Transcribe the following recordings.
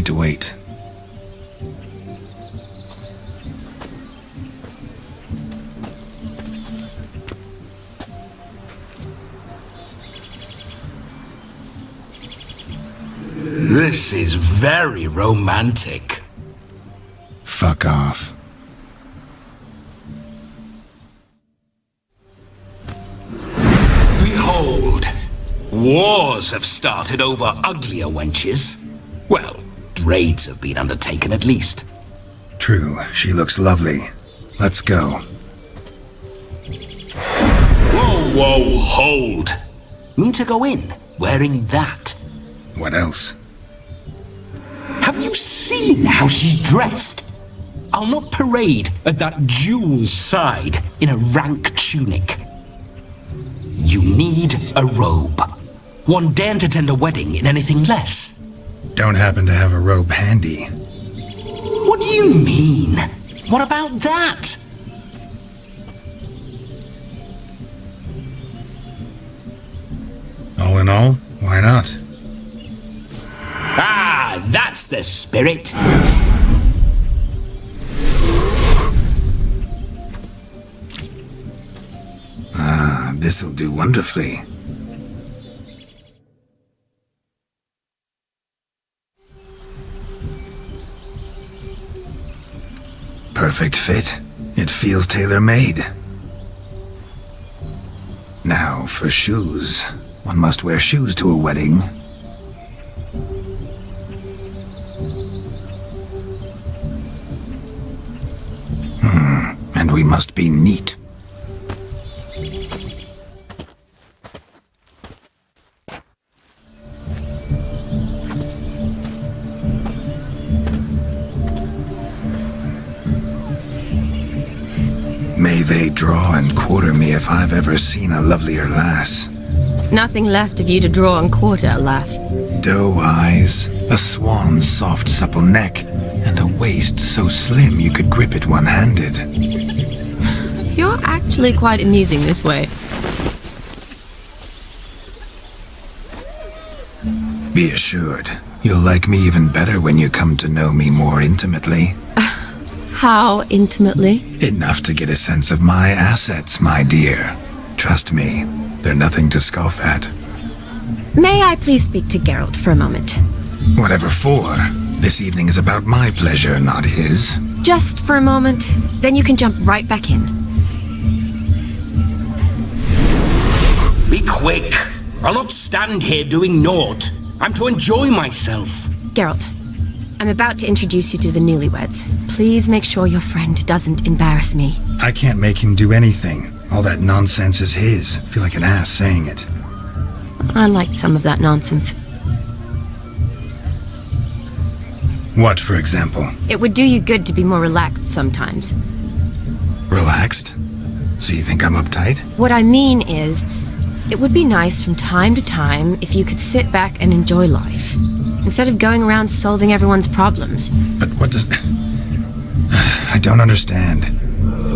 need to wait. This is very romantic. Fuck off. Behold, wars have started over uglier wenches. Well, raids have been undertaken at least. True, she looks lovely. Let's go. Whoa, whoa, hold. Mean to go in, wearing that? What else? Have you seen how she's dressed? I'll not parade at that jewel's side in a rank tunic. You need a robe. One daren't attend a wedding in anything less. Don't happen to have a robe handy. What do you mean? What about that? All in all, why not? Ah, that's the spirit. Ah, this'll do wonderfully. Perfect fit. It feels tailor-made. Now, for shoes. One must wear shoes to a wedding. And we must be neat. May they draw and quarter me if I've ever seen a lovelier lass. Nothing left of you to draw and quarter, alas. Doe eyes, a swan's soft supple neck, and a waist so slim you could grip it one-handed. You're actually quite amusing this way. Be assured, you'll like me even better when you come to know me more intimately. How intimately? Enough to get a sense of my assets, my dear. Trust me, they're nothing to scoff at. May I please speak to Geralt for a moment? Whatever for. This evening is about my pleasure, not his. Just for a moment, then you can jump right back in. Be quick. I'll not stand here doing naught. I'm to enjoy myself. Geralt, I'm about to introduce you to the newlyweds. Please make sure your friend doesn't embarrass me. I can't make him do anything. All that nonsense is his. I feel like an ass saying it. I liked some of that nonsense. What, for example? It would do you good to be more relaxed sometimes. Relaxed? So you think I'm uptight? What I mean is, it would be nice from time to time if you could sit back and enjoy life, instead of going around solving everyone's problems. But what does... I don't understand.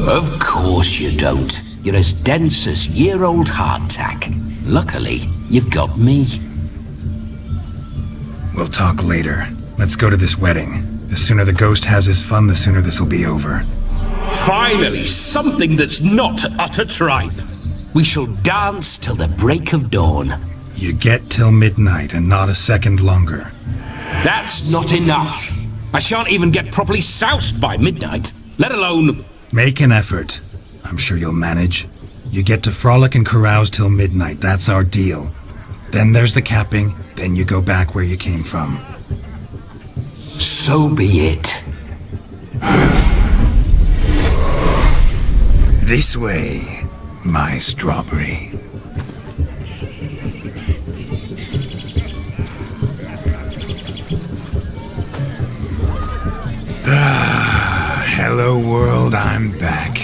Of course you don't. You're as dense as year-old hardtack. Luckily, you've got me. We'll talk later. Let's go to this wedding. The sooner the ghost has his fun, the sooner this'll be over. Finally, something that's not utter tripe. We shall dance till the break of dawn. You get till midnight and not a second longer. That's not enough. I shan't even get properly soused by midnight, let alone... Make an effort. I'm sure you'll manage. You get to frolic and carouse till midnight, that's our deal. Then there's the capping, then you go back where you came from. So be it. This way, my strawberry. Hello world, I'm back.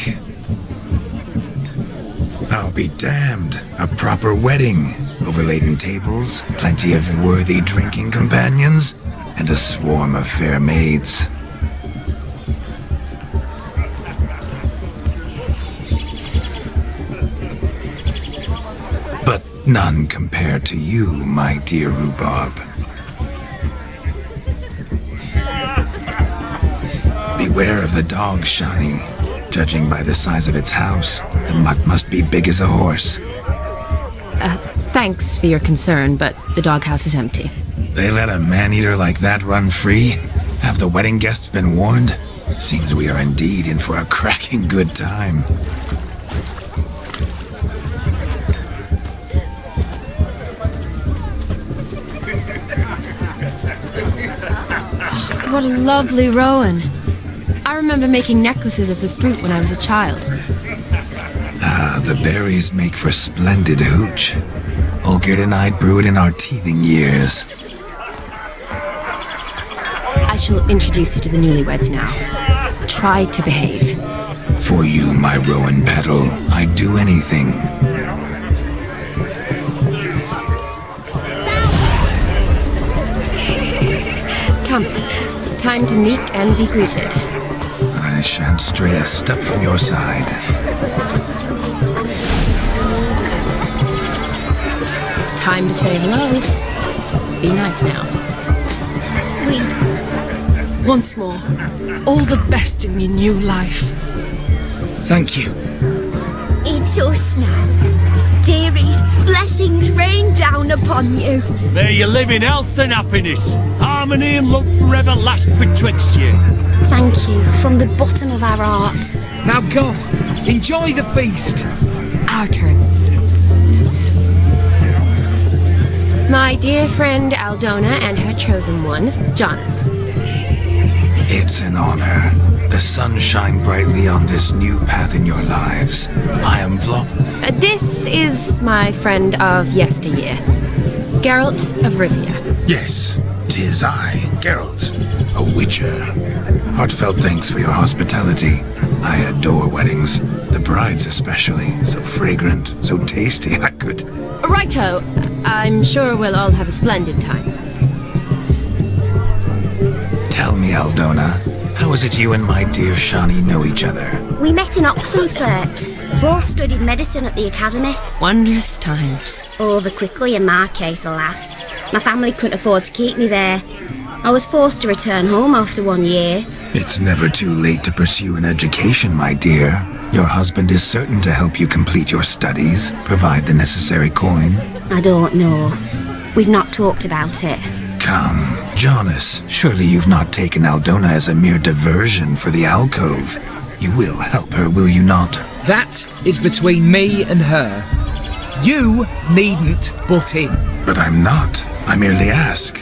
I'll be damned. A proper wedding. Overladen tables, plenty of worthy drinking companions, and a swarm of fair maids. But none compared to you, my dear rhubarb. Beware of the dog, Shani. Judging by the size of its house, the mutt must be big as a horse. Thanks for your concern, but the doghouse is empty. They let a man-eater like that run free? Have the wedding guests been warned? Seems we are indeed in for a cracking good time. What a lovely rowan. I remember making necklaces of the fruit when I was a child. Ah, the berries make for splendid hooch. Olgerd and I brewed in our teething years. I shall introduce you to the newlyweds now. Try to behave. For you, my rowan petal, I'd do anything. Come. Time to meet and be greeted. I shan't stray a step from your side. Time to say hello. Be nice now. Once more, all the best in your new life. Thank you. It's us now. Dearies, blessings rain down upon you. May you live in health and happiness. Harmony and love forever last betwixt you. Thank you from the bottom of our hearts. Now go. Enjoy the feast. Our turn. My dear friend Aldona and her chosen one, Jonas. It's an honor. The sun shine brightly on this new path in your lives. I am This is my friend of yesteryear, Geralt of Rivia. Yes, 'tis I, Geralt, a witcher. Heartfelt thanks for your hospitality. I adore weddings. The brides especially. So fragrant, so tasty, I could... Righto. I'm sure we'll all have a splendid time. Tell me, Aldona, how is it you and my dear Shani know each other? We met in Oxenfurt. Both studied medicine at the academy. Wondrous times. Over quickly in my case, alas. My family couldn't afford to keep me there. I was forced to return home after 1 year. It's never too late to pursue an education, my dear. Your husband is certain to help you complete your studies, provide the necessary coin. I don't know. We've not talked about it. Come, Jonas, surely you've not taken Aldona as a mere diversion for the alcove. You will help her, will you not? That is between me and her. You needn't butt in. But I'm not. I merely ask.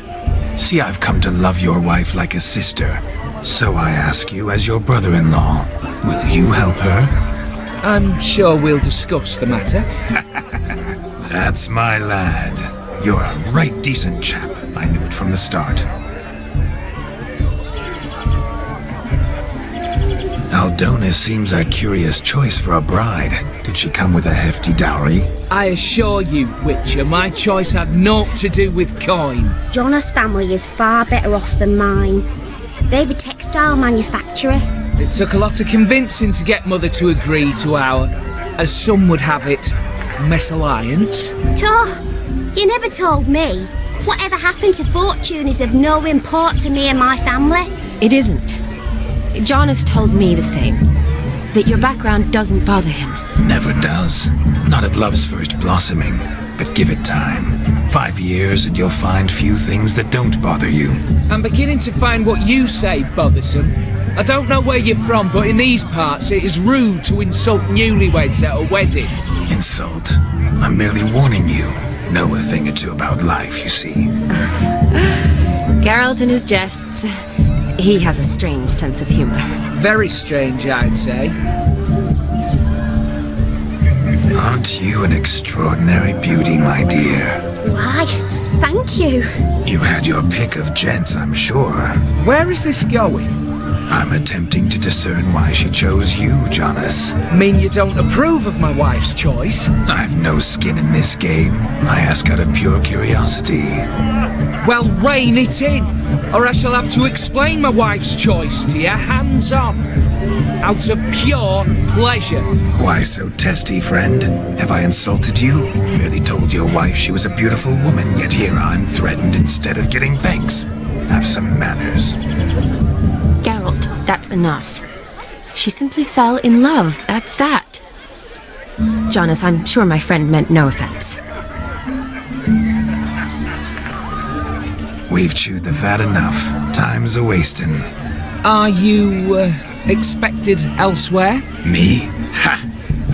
See, I've come to love your wife like a sister. So I ask you as your brother-in-law, will you help her? I'm sure we'll discuss the matter. That's my lad. You're a right decent chap. I knew it from the start. Aldona seems a curious choice for a bride. Did she come with a hefty dowry? I assure you, Witcher, my choice had naught to do with coin. Jonas' family is far better off than mine. They've a textile manufacturer. It took a lot of convincing to get Mother to agree to our, as some would have it, mesalliance. You never told me. Whatever happened to fortune is of no import to me and my family. It isn't. Jonas told me the same. That your background doesn't bother him. Never does. Not at love's first blossoming. But give it time. 5 years and you'll find few things that don't bother you. I'm beginning to find what you say bothersome. I don't know where you're from, but in these parts it is rude to insult newlyweds at a wedding. Insult? I'm merely warning you. Know a thing or two about life, you see. Geralt and his jests. He has a strange sense of humor. Very strange, I'd say. Aren't you an extraordinary beauty, my dear? Why, thank you. You had your pick of gents, I'm sure. Where is this going? I'm attempting to discern why she chose you, Jonas. Mean you don't approve of my wife's choice? I've no skin in this game. I ask out of pure curiosity. Well, rein it in, or I shall have to explain my wife's choice to you hands-on. Out of pure pleasure. Why so testy, friend? Have I insulted you? Merely told your wife she was a beautiful woman, yet here I'm threatened instead of getting thanks. Have some manners. Geralt. Geralt. That's enough. She simply fell in love. That's that. Jonas, I'm sure my friend meant no offense. We've chewed the fat enough. Time's a-wasting. Are you, expected elsewhere? Me? Ha!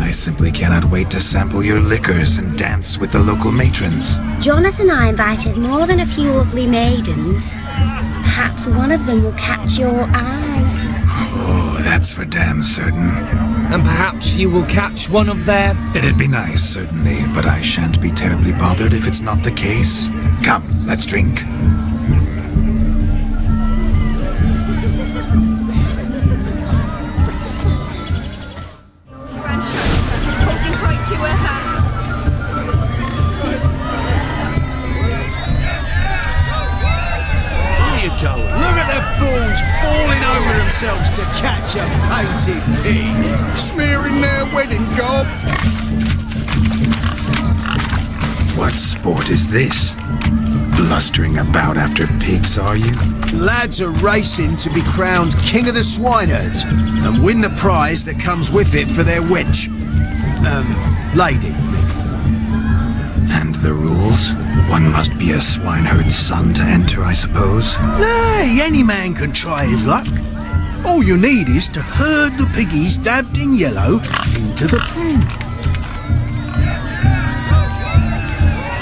I simply cannot wait to sample your liquors and dance with the local matrons. Jonas and I invited more than a few lovely maidens. Perhaps one of them will catch your eye. Oh, that's for damn certain. And perhaps you will catch one of their... It'd be nice, certainly, but I shan't be terribly bothered if it's not the case. Come, let's drink. Holding tight to her hand. Where you going? Look at the fools falling over themselves to catch a painted pig. Smearing their wedding garb. What sport is this? Blustering about after pigs, are you? Lads are racing to be crowned King of the Swineherds and win the prize that comes with it for their wench. Lady. And the rules? One must be a swineherd's son to enter, I suppose? Nay, any man can try his luck. All you need is to herd the piggies dabbed in yellow into the pen.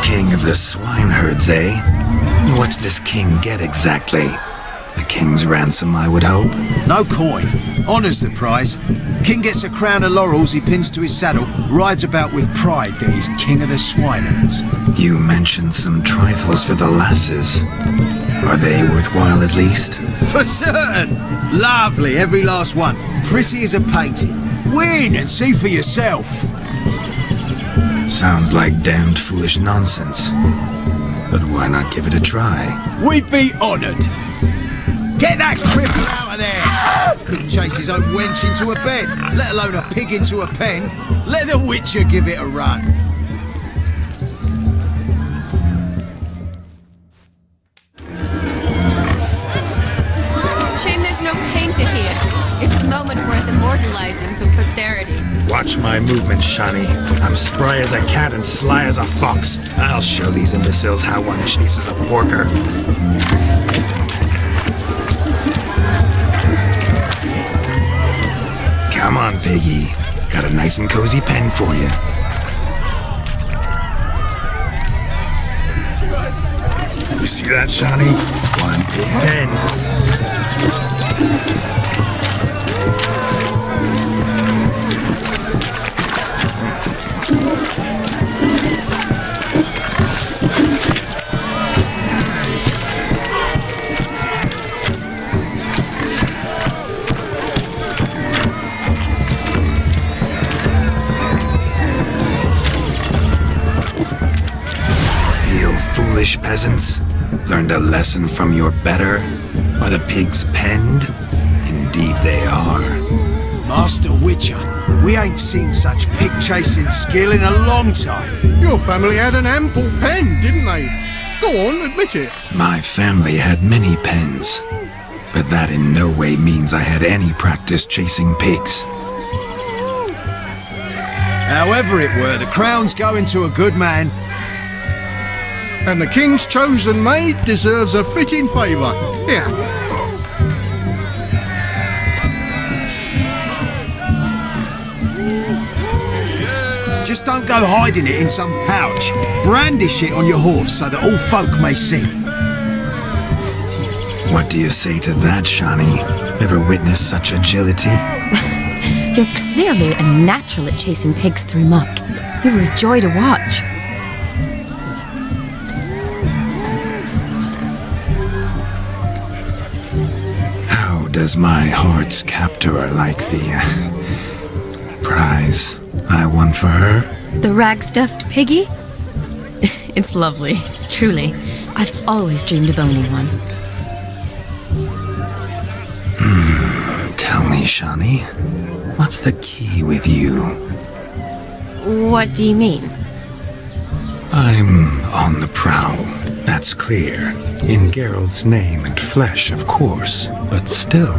King of the swineherds, eh? What's this king get exactly? The king's ransom, I would hope. No coin. Honours the prize. King gets a crown of laurels he pins to his saddle, rides about with pride that he's King of the Swineherds. You mentioned some trifles for the lasses. Are they worthwhile at least? For certain! Lovely, every last one. Pretty as a painting. Win and see for yourself. Sounds like damned foolish nonsense. But why not give it a try? We'd be honoured. Get that cripple out of there! Couldn't chase his own wench into a bed, let alone a pig into a pen. Let the Witcher give it a run. Shame there's no painter here. It's a moment worth immortalizing for posterity. Watch my movements, Shani. I'm spry as a cat and sly as a fox. I'll show these imbeciles how one chases a porker. Come on, piggy. Got a nice and cozy pen for you. You see that, Shani? One big pen. Foolish peasants, learned a lesson from your better? Are the pigs penned? Indeed they are. Master Witcher, we ain't seen such pig-chasing skill in a long time. Your family had an ample pen, didn't they? Go on, admit it. My family had many pens, but that in no way means I had any practice chasing pigs. However it were, the crown's going to a good man. And the king's chosen maid deserves a fitting favour. Here. Just don't go hiding it in some pouch. Brandish it on your horse so that all folk may see. What do you say to that, Shani? Ever witnessed such agility? You're clearly a natural at chasing pigs through muck. You were a joy to watch. Does my heart's captor like the prize I won for her? The rag-stuffed piggy? It's lovely, truly. I've always dreamed of owning one. Tell me, Shani, what's the key with you? What do you mean? I'm on the prowl. That's clear. In Geralt's name and flesh, of course. But still.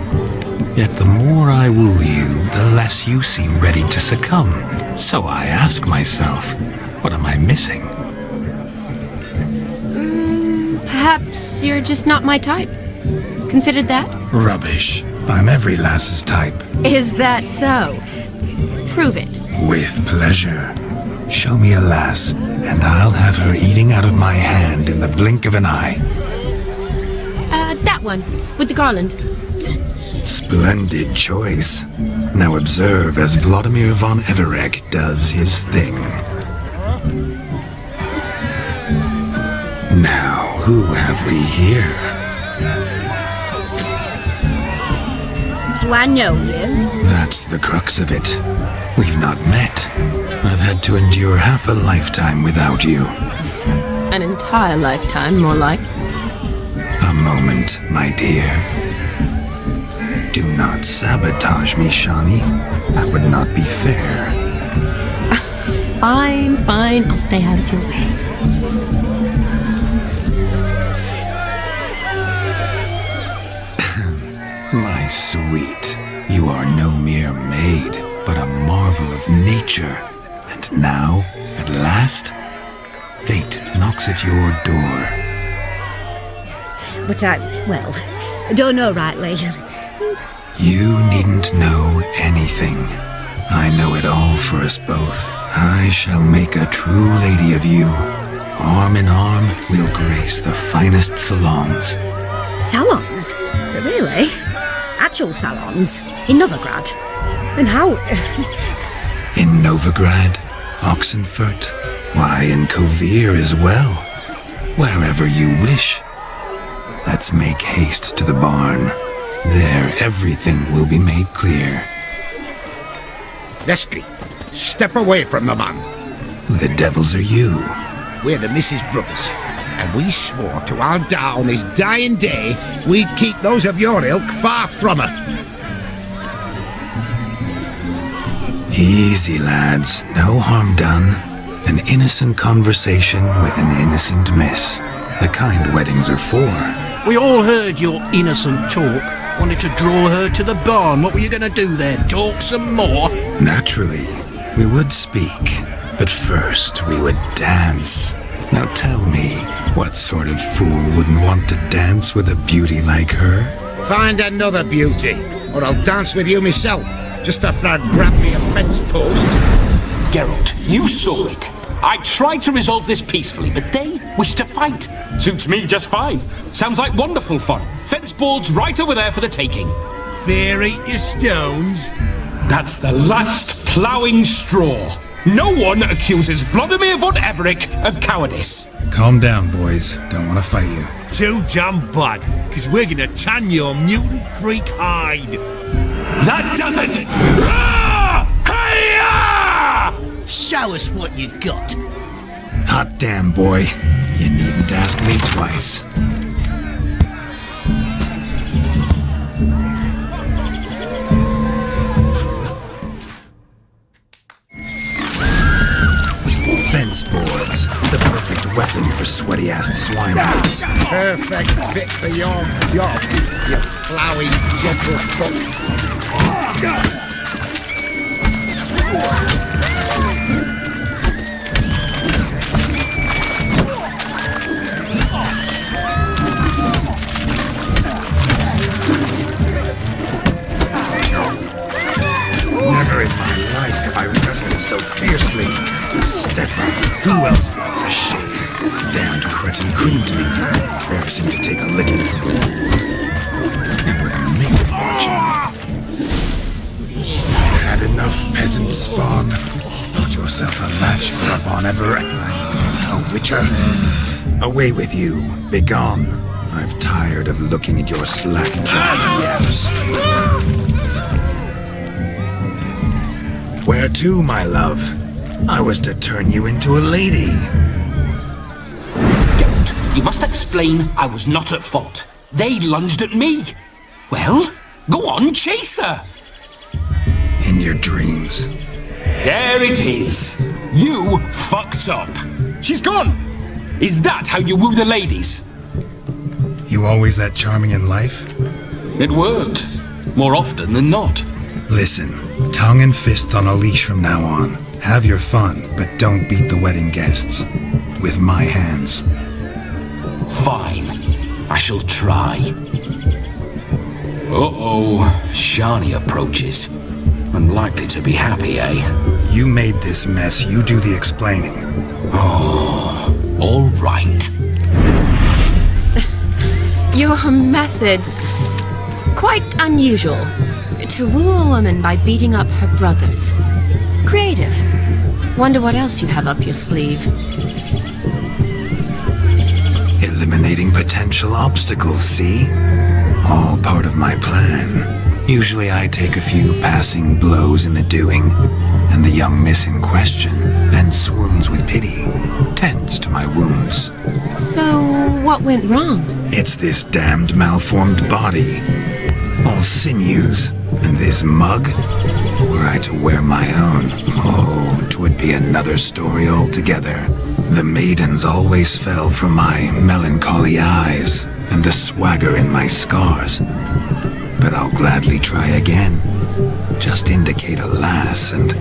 Yet the more I woo you, the less you seem ready to succumb. So I ask myself, what am I missing? Perhaps you're just not my type. Considered that? Rubbish. I'm every lass's type. Is that so? Prove it. With pleasure. Show me a lass, and I'll have her eating out of my hand in the blink of an eye. That one, with the garland. Splendid choice. Now observe as Vladimir von Everek does his thing. Now, who have we here? Do I know you? That's the crux of it. We've not met. I've had to endure half a lifetime without you. An entire lifetime, more like. A moment, my dear. Do not sabotage me, Shani. That would not be fair. Fine, fine. I'll stay out of your way. My sweet, you are no mere maid, but a marvel of nature. And now, at last, fate knocks at your door. But I don't know rightly. You needn't know anything. I know it all for us both. I shall make a true lady of you. Arm in arm, we'll grace the finest salons. Salons? Really? Actual salons? In Novigrad? And how? In Novigrad, Oxenfurt, why, in Kovir as well. Wherever you wish. Let's make haste to the barn. There, everything will be made clear. Leslie, step away from the man. Who the devils are you? We're the Mrs. Brothers, and we swore to our da on his dying day we'd keep those of your ilk far from her. Easy, lads. No harm done. An innocent conversation with an innocent miss. The kind weddings are for. We all heard your innocent talk. Wanted to draw her to the barn. What were you going to do there? Talk some more? Naturally, we would speak. But first, we would dance. Now tell me, what sort of fool wouldn't want to dance with a beauty like her? Find another beauty, or I'll dance with you myself, just after I grab me a fence post. Geralt, you saw it. I tried to resolve this peacefully, but they wish to fight. Suits me just fine. Sounds like wonderful fun. Fence boards right over there for the taking. Fear eat your stones. That's the last ploughing straw. No one accuses Vladimir von Everek of cowardice. Calm down, boys. Don't want to fight you. Too damn bad, because we're gonna tan your mutant freak hide. That does it! Ah! Hi-ya! Show us what you got. Hot damn, boy. You needn't ask me twice. Fence boards. The perfect weapon for sweaty-assed swine. Perfect fit for your ploughing gentlefoot. Never in my life have I reveled so fiercely. Step up. Who else wants a shave? Damned cretin creamed me. Embarrassing to take a licking from the and with a maid watching. Had enough, peasant spawn. Thought yourself a match for a Von Everett. A witcher. Away with you. Begone. I've tired of looking at your slack-jawed yaps. Where to, my love? I was to turn you into a lady. Geralt, you must explain I was not at fault. They lunged at me. Well, go on, chase her. In your dreams. There it is. You fucked up. She's gone. Is that how you woo the ladies? You always that charming in life? It worked. More often than not. Listen, tongue and fists on a leash from now on. Have your fun, but don't beat the wedding guests. With my hands. Fine. I shall try. Uh-oh. Shani approaches. Unlikely to be happy, eh? You made this mess. You do the explaining. Oh, all right. Your methods... quite unusual. To woo a woman by beating up her brothers. Creative. Wonder what else you have up your sleeve. Eliminating potential obstacles, see? All part of my plan. Usually I take a few passing blows in the doing, and the young miss in question then swoons with pity, tends to my wounds. So, what went wrong? It's this damned malformed body. All sinews, and this mug. Were I to wear my own, oh, 'twould be another story altogether. The maidens always fell for my melancholy eyes, and the swagger in my scars. But I'll gladly try again. Just indicate a lass and...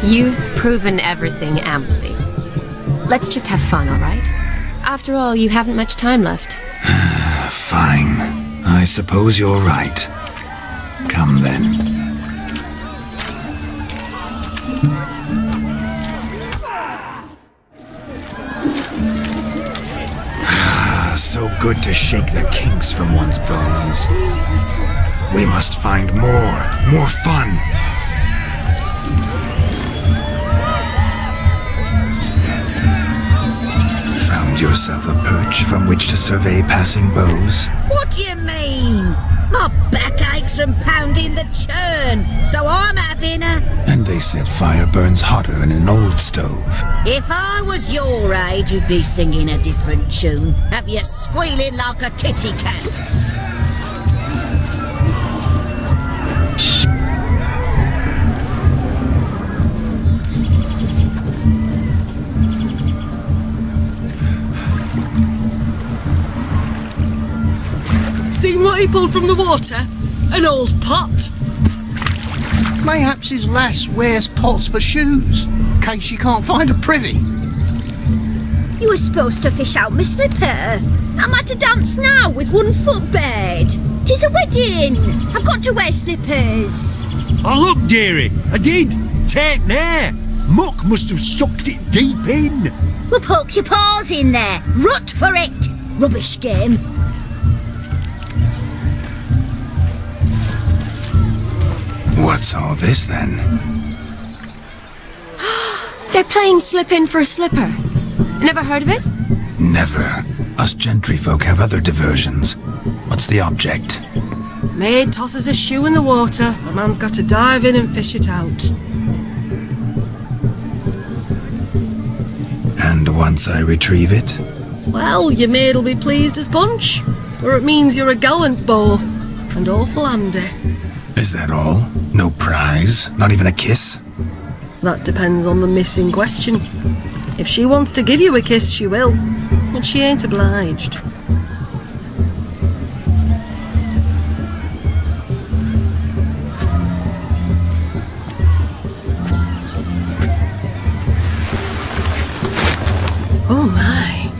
You've proven everything amply. Let's just have fun, all right? After all, you haven't much time left. Fine. I suppose you're right. Come then. So good to shake the kinks from one's bones. We must find more fun. Found yourself a perch from which to survey passing beaux? What do you mean? My back aches from pounding the churn, so I'm having a... And they said fire burns hotter in an old stove. If I was your age, you'd be singing a different tune. Have you squealing like a kitty cat? Seen what he pulled from the water? An old pot. Mayhaps his lass wears pots for shoes, in case she can't find a privy. You were supposed to fish out my slipper. Am I to dance now with 1 foot bared? 'Tis a wedding. I've got to wear slippers. Oh, look, dearie, I did. Take there. Muck must have sucked it deep in. Well, poke your paws in there. Rut for it. Rubbish game. What's all this then? They're playing slip in for a slipper. Never heard of it? Never. Us gentry folk have other diversions. What's the object? Maid tosses a shoe in the water. A man's got to dive in and fish it out. And once I retrieve it? Well, your maid'll be pleased as punch. Or it means you're a gallant beau. And awful handy. Is that all? No prize? Not even a kiss? That depends on the miss in question. If she wants to give you a kiss, she will. But she ain't obliged. Oh my.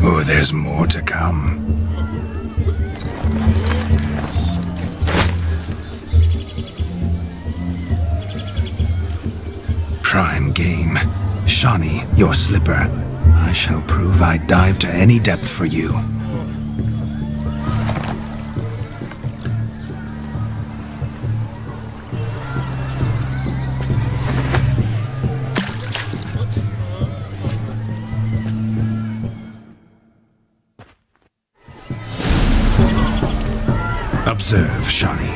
Oh, there's more to come. Prime game. Shawnee, your slipper. I shall prove I'd dive to any depth for you. Observe, Shawnee.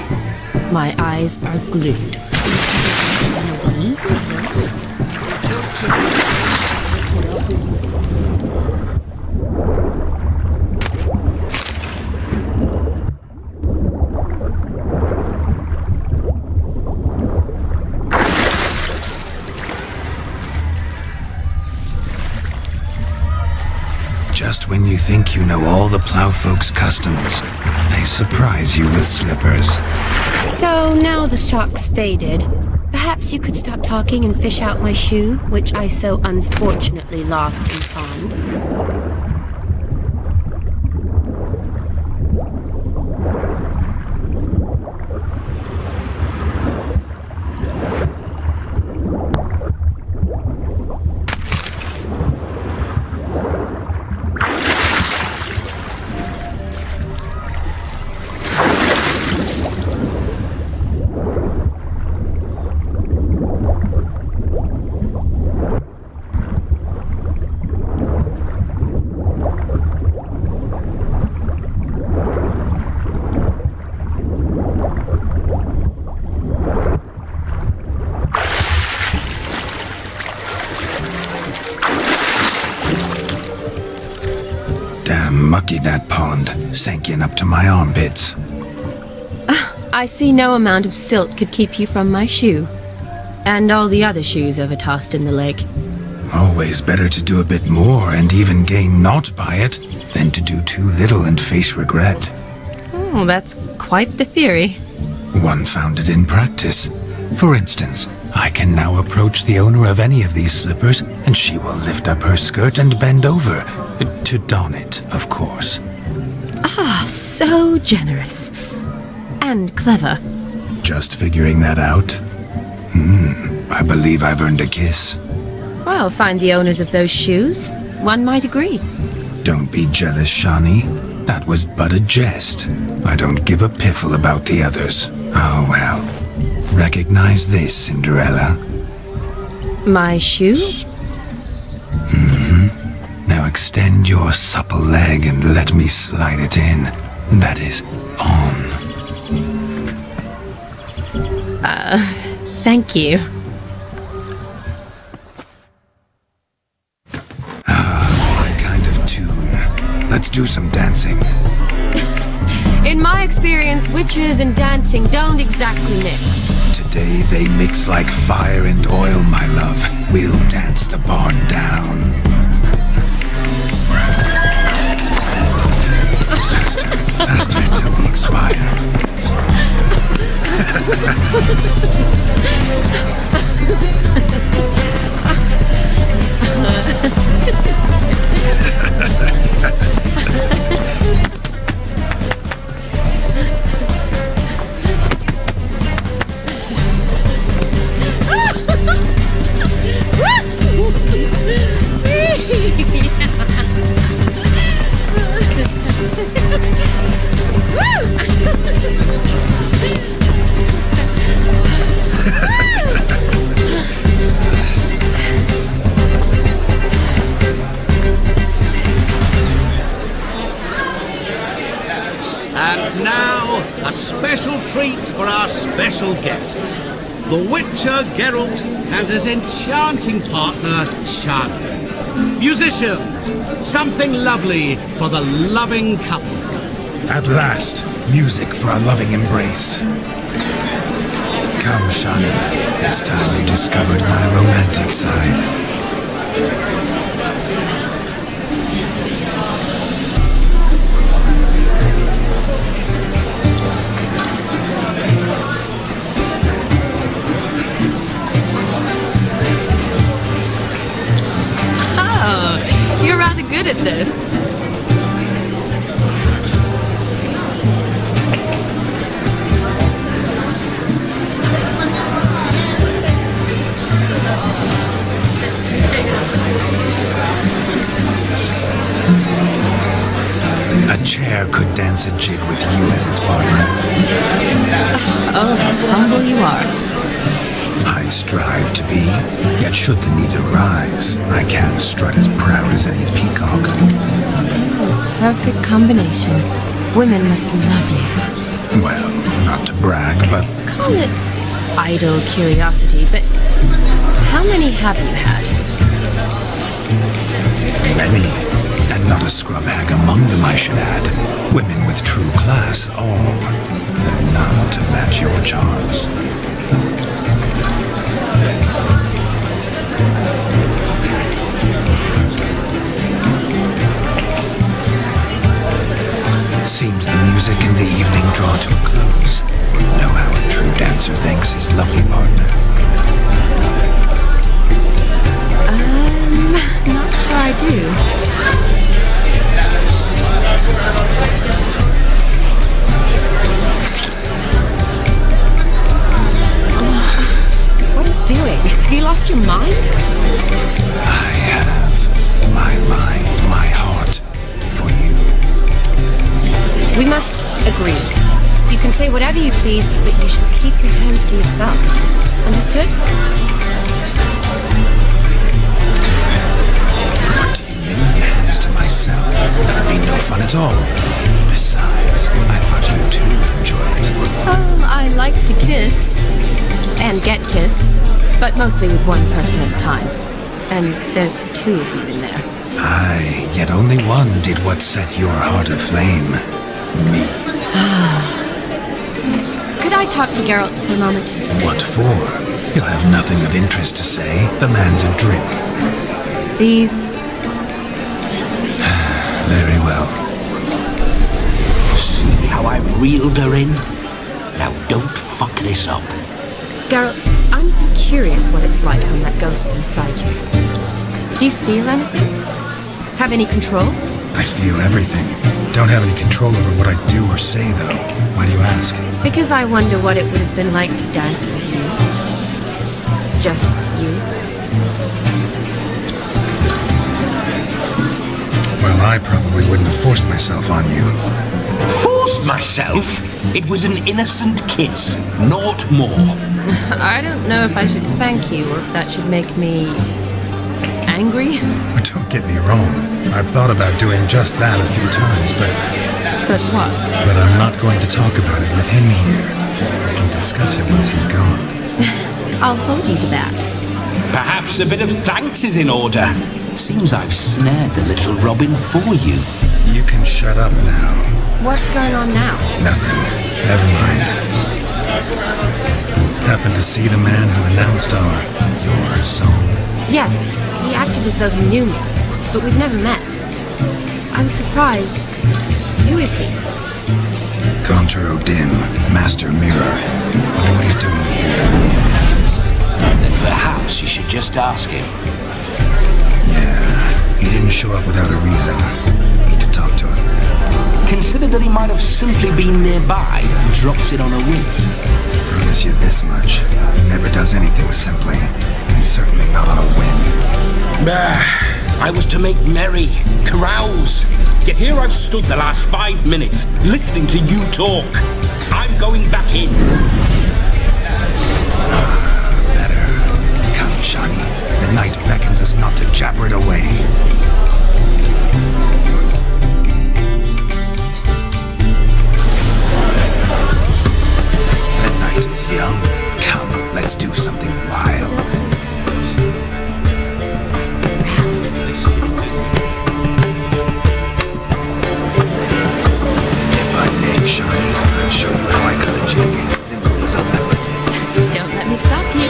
My eyes are glued. Just when you think you know all the plowfolk's customs, they surprise you with slippers. So now the shock's faded. Perhaps you could stop talking and fish out my shoe, which I so unfortunately lost in pond. Mucky that pond, sank in up to my armpits. I see no amount of silt could keep you from my shoe. And all the other shoes overtossed in the lake. Always better to do a bit more and even gain naught by it than to do too little and face regret. Oh, that's quite the theory. One founded in practice. For instance, I can now approach the owner of any of these slippers, and she will lift up her skirt and bend over. To don it, of course. Ah, so generous. And clever. Just figuring that out? I believe I've earned a kiss. Well, find the owners of those shoes. One might agree. Don't be jealous, Shani. That was but a jest. I don't give a piffle about the others. Oh well. Recognize this, Cinderella. My shoe? Now extend your supple leg and let me slide it in. That is, on. Thank you. My kind of tune. Let's do some dancing. In my experience, witches and dancing don't exactly mix. Today they mix like fire and oil, my love. We'll dance the barn down. Faster, faster till we expire. And now, a special treat for our special guests. The Witcher Geralt and his enchanting partner, Shani. Musicians, something lovely for the loving couple. At last, music for a loving embrace. Come, Shani. It's time you discovered my romantic side. Oh, you're rather good at this. A chair could dance a jig with you as its partner. Oh, how humble you are. I strive to be, yet should the need arise, I can strut as proud as any peacock. Perfect combination. Women must love you. Well, not to brag, but Call it idle curiosity, but how many have you had? many, and not a scrub hag among them, I should add. Women with true class, all. Though none to match your charms. Seems the music and the evening draw to a close. Know how a true dancer thanks his lovely partner. Not sure I do. What are you doing? Have you lost your mind? I have my mind, my heart for you. We must agree. You can say whatever you please, but you should keep your hands to yourself. Understood? What do you mean, hands to myself? That'd be no fun at all. Besides, I thought you too would enjoy it. Oh, I like to kiss. And get kissed. But mostly with one person at a time. And there's two of you in there. Aye, yet only one did what set your heart aflame. Me. Could I talk to Geralt for a moment? What for? He'll have nothing of interest to say. The man's a drip. Please. Very well. See how I've reeled her in? Now don't fuck this up. Geralt, I'm curious what it's like when that ghost's inside you. Do you feel anything? Have any control? I feel everything. Don't have any control over what I do or say, though. Why do you ask? Because I wonder what it would have been like to dance with you. Just you. Well, I probably wouldn't have forced myself on you. Forced myself? It was an innocent kiss, naught more. I don't know if I should thank you or if that should make me angry. Don't get me wrong. I've thought about doing just that a few times, but what? But I'm not going to talk about it with him here. I can discuss it once he's gone. I'll hold you to that. Perhaps a bit of thanks is in order. Seems I've snared the little Robin for you. You can shut up now. What's going on now? Nothing. Never mind. Happened to see the man who announced your song? Yes, he acted as though he knew me, but we've never met. I was surprised. Who is he? Conturo Dim, Master Mirror. Wonder what he's doing here. Then perhaps you should just ask him. Yeah, he didn't show up without a reason. Need to talk to him. Consider that he might have simply been nearby and drops it on a whim. Promise you this much. He never does anything simply, and certainly not on a whim. Bah! I was to make merry, carouse. Yet here I've stood the last 5 minutes, listening to you talk. I'm going back in. Better. Come, Shani. The night beckons us not to jabber it away. The night is young. Come, let's do something wild. If I may, Shani, I'd show you how I cut a jig, nimble as a leopard. Don't let me stop you.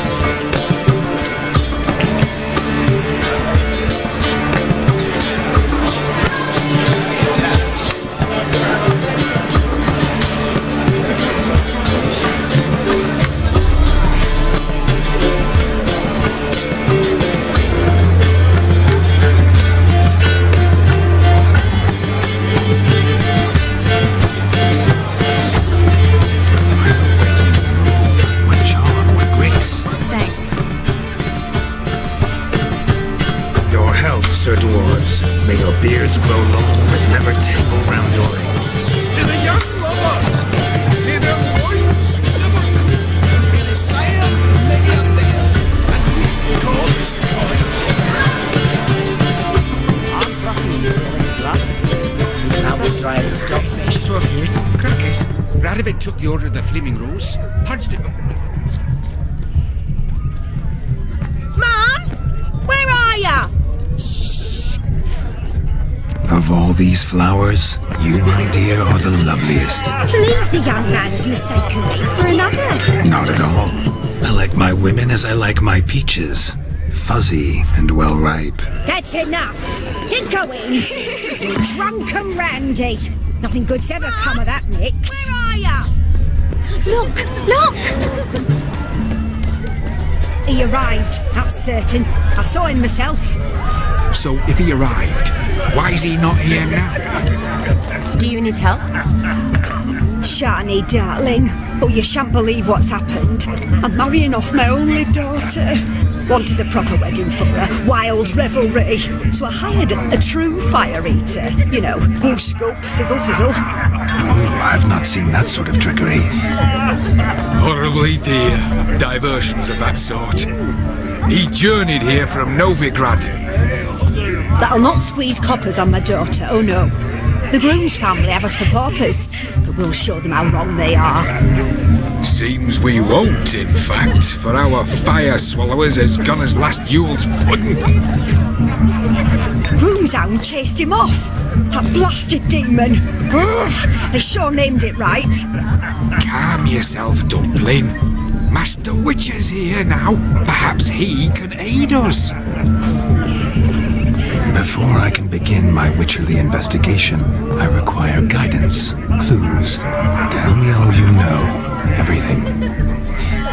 Sir Dwarves, may your beards grow long but never tangle round your ankles. To the young lovers, may their loins never cool, may the sail many up there, and God's calling. I'm Ruffy, the boiling drum. He's now as dry as a stockfish. So I've heard. Crackers. Radovid took the order of the Flaming Rose, punched it. Mum? Where are ya? Of all these flowers, you, my dear, are the loveliest. I believe the young man's mistaken me for another. Not at all. I like my women as I like my peaches. Fuzzy and well ripe. That's enough. Get going. You drunken randy. Nothing good's ever come of that, Nix. Where are ya? Look! Look! He arrived, that's certain. I saw him myself. So if he arrived, why is he not here now? Do you need help? Shani, darling. Oh, you shan't believe what's happened. I'm marrying off my only daughter. Wanted a proper wedding for her, wild revelry. So I hired a true fire eater. You know, whoosh scoop, sizzle sizzle. Oh, I've not seen that sort of trickery. Horribly dear diversions of that sort. He journeyed here from Novigrad. That'll not squeeze coppers on my daughter, oh no. The groom's family have us for paupers, but we'll show them how wrong they are. Seems we won't, in fact, for our fire swallowers has gone as last Yule's pudding. Groom's hound chased him off. That blasted demon. Ugh, they sure named it right. Calm yourself, Dumpling. Master Witcher's here now. Perhaps he can aid us. Before I can begin my witcherly investigation, I require guidance, clues. Tell me all you know. Everything.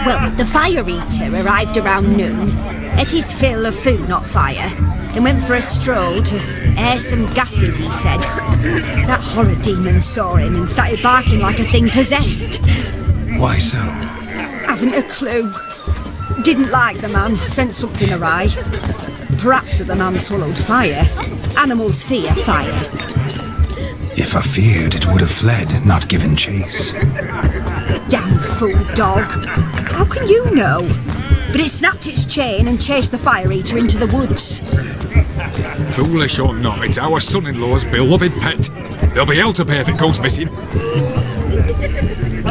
Well, the fire eater arrived around noon, ate his fill of food, not fire, and went for a stroll to air some gases, he said. That horror demon saw him and started barking like a thing possessed. Why so? Haven't a clue. Didn't like the man, sent something awry. Perhaps the man swallowed fire. Animals fear fire. If I feared, it would have fled, not given chase. Damn fool dog. How can you know? But it snapped its chain and chased the fire eater into the woods. Foolish or not, it's our son-in-law's beloved pet. There'll be hell to pay if it goes missing.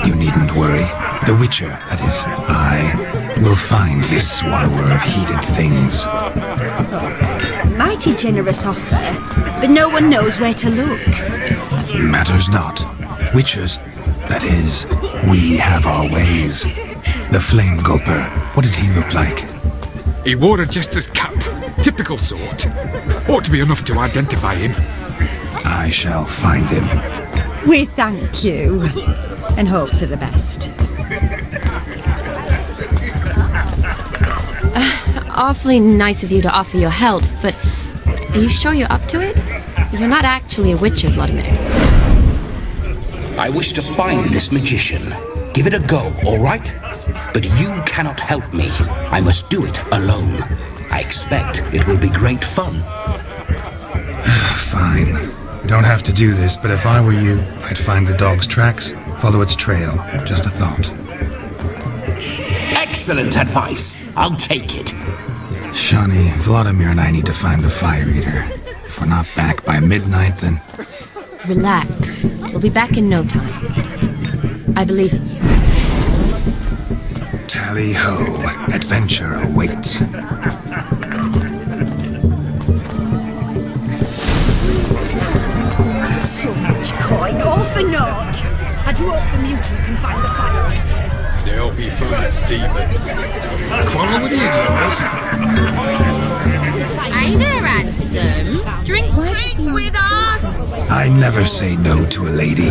You needn't worry. The Witcher, that is, I, will find this swallower of heated things. Mighty generous offer, but no one knows where to look. Matters not. Witchers, that is, we have our ways. The Flame Gulper, what did he look like? He wore a jester's cap. Typical sort. Ought to be enough to identify him. I shall find him. We thank you, and hope for the best. Awfully nice of you to offer your help, but are you sure you're up to it? You're not actually a witcher, Vladimir. I wish to find this magician. Give it a go, all right? But you cannot help me. I must do it alone. I expect it will be great fun. Fine. Don't have to do this, but if I were you, I'd find the dog's tracks, follow its trail. Just a thought. Excellent advice. I'll take it. Shani, Vladimir and I need to find the fire eater. If we're not back by midnight, then... Relax. We'll be back in no time. I believe in you. Tally-ho. Adventure awaits. So much coin, all for naught. I do hope the mutant can find the fire eater. They'll be fun as demon. Quarrel with the in-laws. Hey there, handsome. Drink with us. I never say no to a lady,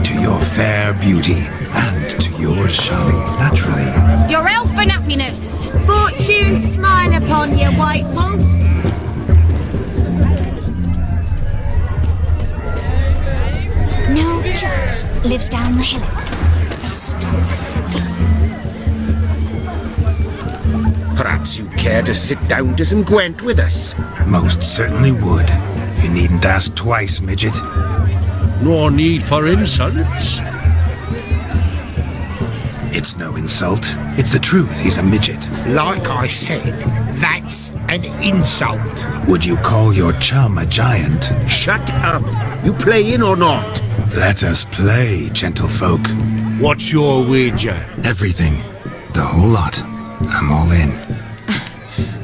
to your fair beauty, and to yours, Shani, naturally. Your elfin happiness. Fortune smile upon you, white wolf. No Joss lives down the hillock. They stole his Perhaps you care to sit down to some Gwent with us? Most certainly would. You needn't ask twice, midget. No need for insults. It's no insult. It's the truth. He's a midget. Like I said, that's an insult. Would you call your chum a giant? Shut up. You playing or not? Let us play, gentlefolk. What's your wager? Everything. The whole lot. I'm all in.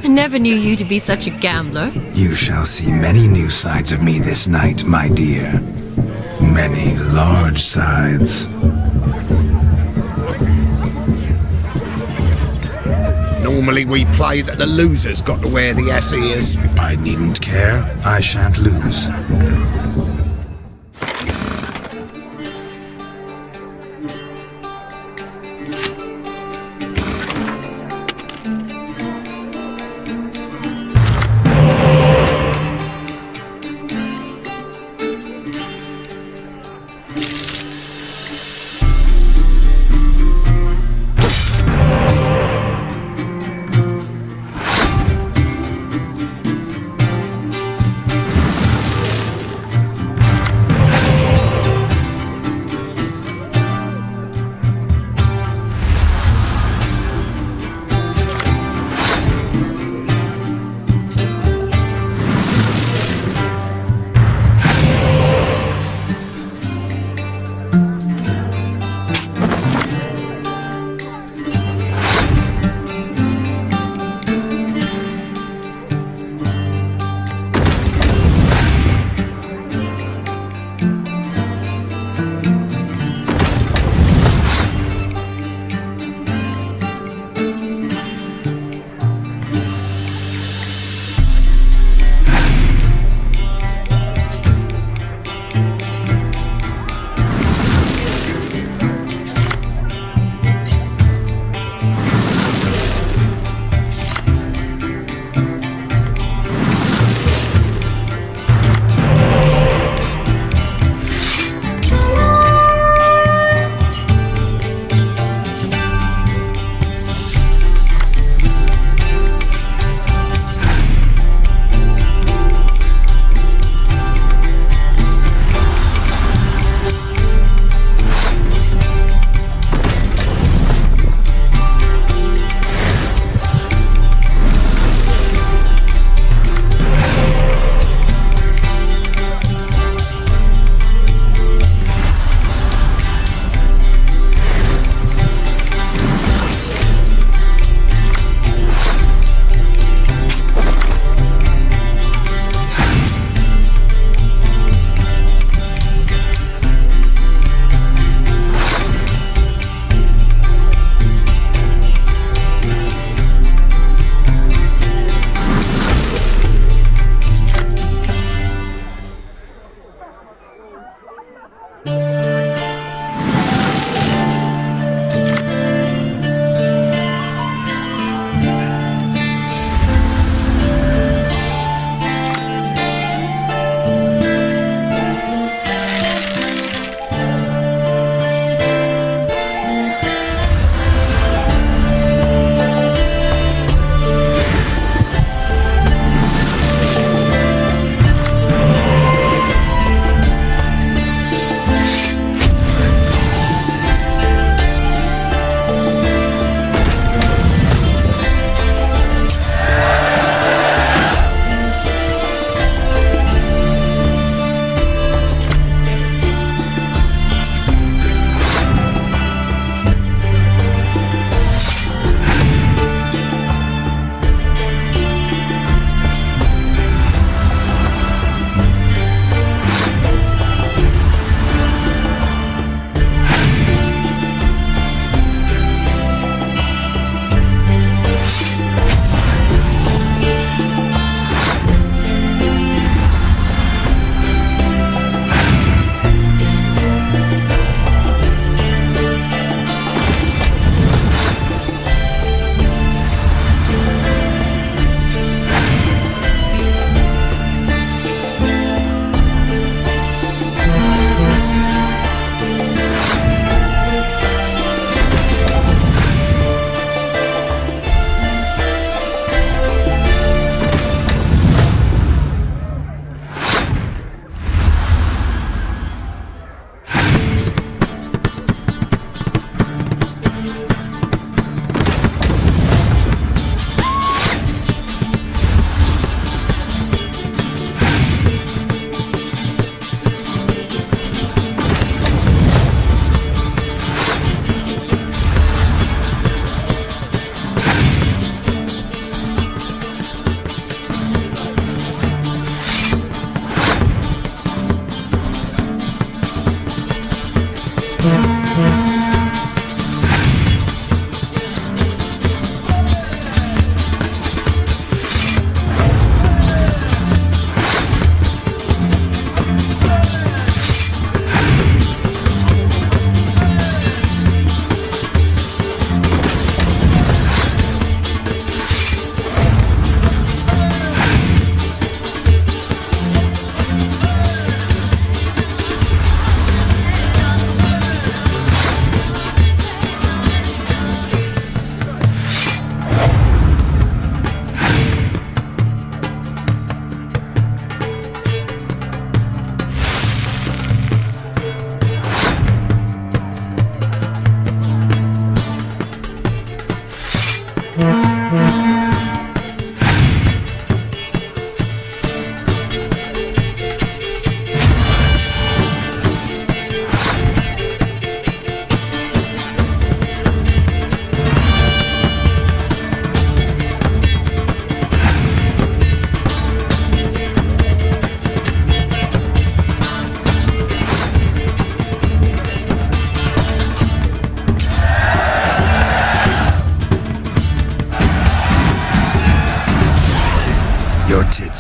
I never knew you to be such a gambler. You shall see many new sides of me this night, my dear. Many large sides. Normally we play that the loser's got to wear the ass ears. I needn't care. I shan't lose.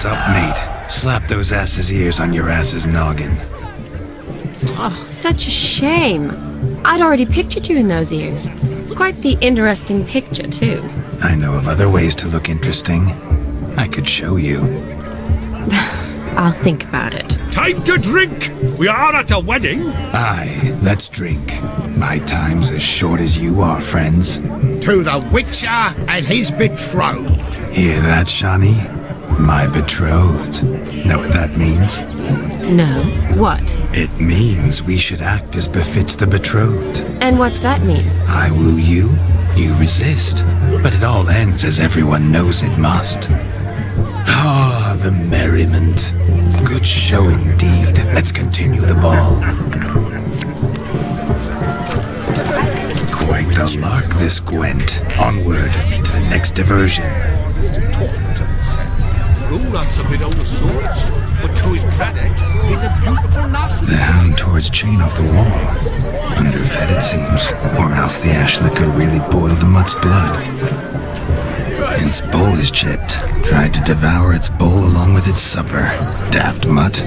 up, mate? Slap those asses' ears on your ass's noggin. Oh, such a shame. I'd already pictured you in those ears. Quite the interesting picture, too. I know of other ways to look interesting. I could show you. I'll think about it. Time to drink! We are at a wedding! Aye, let's drink. My time's as short as you are, friends. To the Witcher and his betrothed. Hear that, Shawnee? My betrothed. Know what that means? No. What? It means we should act as befits the betrothed. And what's that mean? I woo you, you resist. But it all ends as everyone knows it must. Ah, the merriment. Good show indeed. Let's continue the ball. Quite the lark, this Gwent. Onward to the next diversion. Roland's a bit out of sorts, but to his credit, he's a beautiful narcissist. The hound tore its chain off the wall. Underfed, it seems. Or else the ash liquor really boiled the mutt's blood. Its bowl is chipped. Tried to devour its bowl along with its supper. Daft mutt.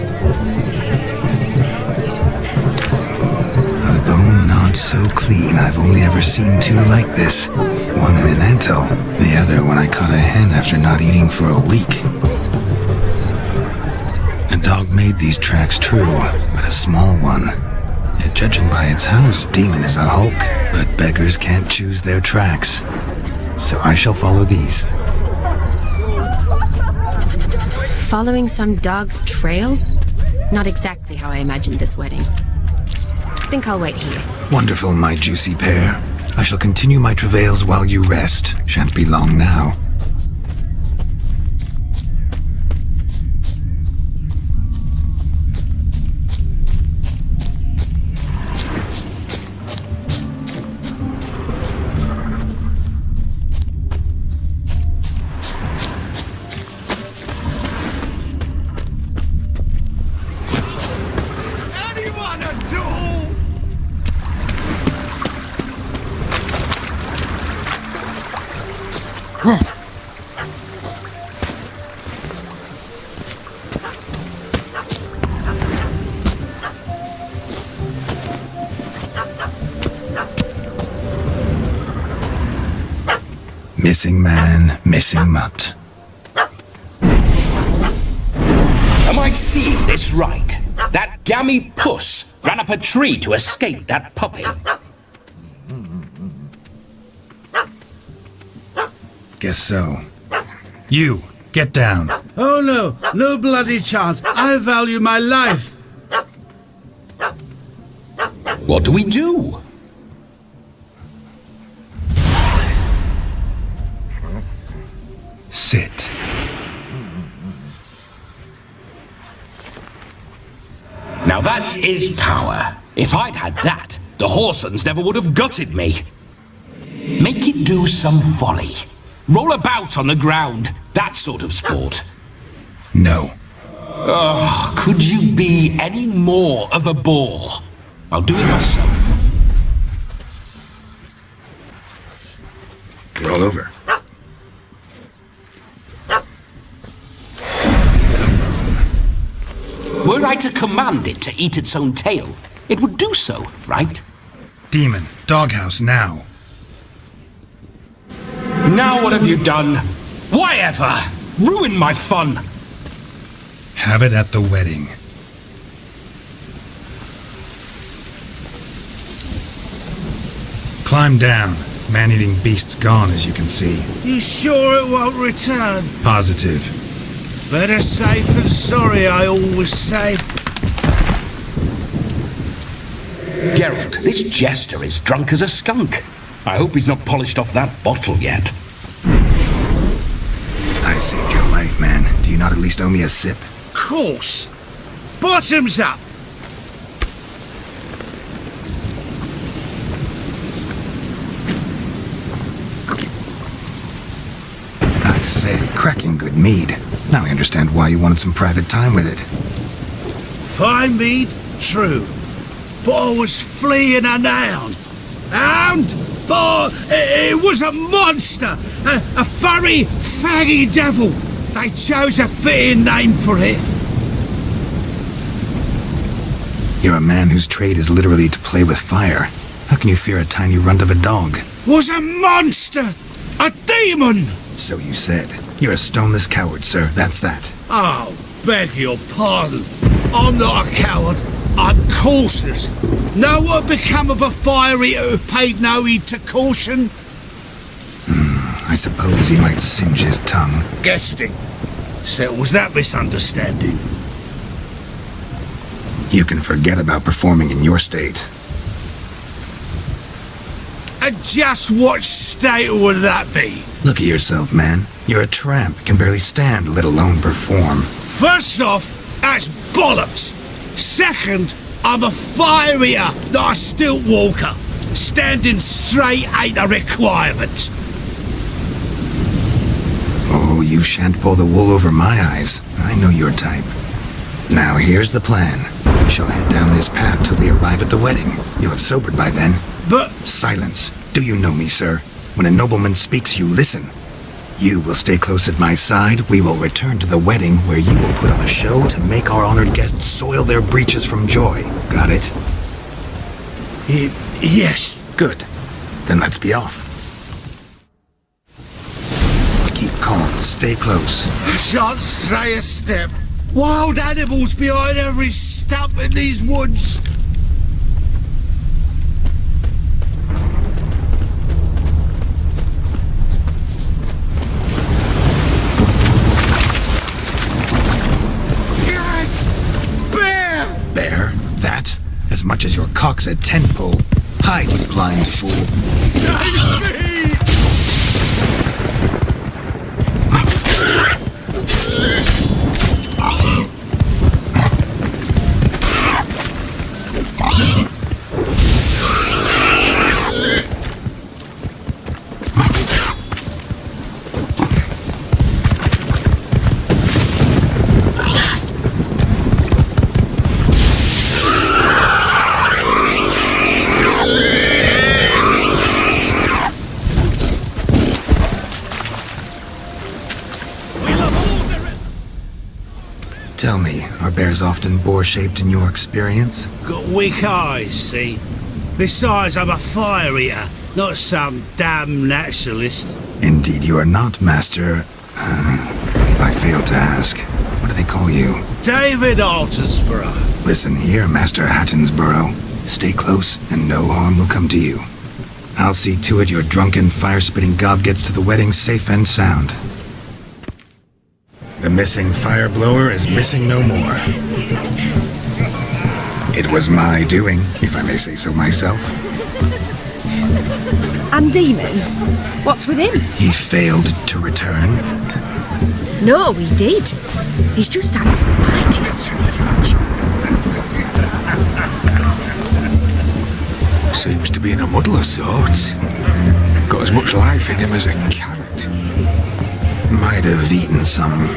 A bone not so clean I've only ever seen two like this. One in an antle, the other when I caught a hen after not eating for a week. A dog made these tracks true, but a small one. Yet judging by its house, Demon is a hulk, but beggars can't choose their tracks. So I shall follow these. Following some dog's trail? Not exactly how I imagined this wedding. Think I'll wait here. Wonderful, my juicy pair. I shall continue my travails while you rest. Shan't be long now. Missing man, missing mutt. Am I seeing this right? That gammy puss ran up a tree to escape that puppy. Guess so. You, get down. Oh no, no bloody chance. I value my life. What do we do? Sit. Now that is power. If I'd had that, the Horsons never would have gutted me. Make it do some volley. Roll about on the ground. That sort of sport. No. Oh, could you be any more of a bore? I'll do it myself. You're all over. Were I to command it to eat its own tail, it would do so, right? Demon, doghouse now. Now what have you done? Why ever? Ruin my fun! Have it at the wedding. Climb down. Man-eating beast's gone, as you can see. You sure it won't return? Positive. Better safe than sorry, I always say. Geralt, this jester is drunk as a skunk. I hope he's not polished off that bottle yet. I saved your life, man. Do you not at least owe me a sip? Course. Bottoms up. I say, cracking good mead. Now I understand why you wanted some private time with it. Fine mead, true. But I was fleeing a hound. Hound? But it was a monster! A furry, faggy devil! They chose a fitting name for it. You're a man whose trade is literally to play with fire. How can you fear a tiny runt of a dog? Was a monster! A demon! So you said. You're a stoneless coward, sir. That's that. Oh, beg your pardon. I'm not a coward. I'm cautious. Know what become of a fire eater who paid no heed to caution? I suppose he might singe his tongue. Guesting. Settles that misunderstanding. You can forget about performing in your state. And just what state would that be? Look at yourself, man. You're a tramp, can barely stand, let alone perform. First off, that's bollocks. Second, I'm a fire eater, not a stilt walker. Standing straight ain't a requirement. Oh, you shan't pull the wool over my eyes. I know your type. Now here's the plan. We shall head down this path till we arrive at the wedding. You'll have sobered by then. But... Silence. Do you know me, sir? When a nobleman speaks, you listen. You will stay close at my side. We will return to the wedding, where you will put on a show to make our honored guests soil their breeches from joy. Got it? Yes. Good. Then let's be off. Keep calm. Stay close. I shan't stray a step. Wild animals behind every stump in these woods. Bear? That? As much as your cock's a tent pole. Hide, you blind fool. Save me! Tell me, are bears often boar-shaped in your experience? Got weak eyes, see? Besides, I'm a fire eater, not some damn naturalist. Indeed you are not, Master... I believe I failed to ask. What do they call you? David Altonsborough. Listen here, Master Hattonsborough. Stay close, and no harm will come to you. I'll see to it your drunken, fire-spitting gob gets to the wedding safe and sound. The missing fire blower is missing no more. It was my doing, if I may say so myself. And Demon? What's with him? He failed to return. No, he did. He's just acting mighty strange. Seems to be in a muddle of sorts. Got as much life in him as a carrot. Might have eaten some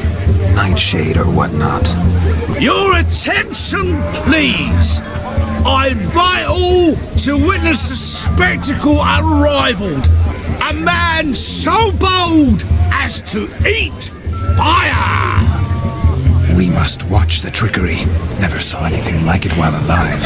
nightshade or whatnot. Your attention, please! I invite all to witness a spectacle unrivaled. A man so bold as to eat fire! We must watch the trickery. Never saw anything like it while alive.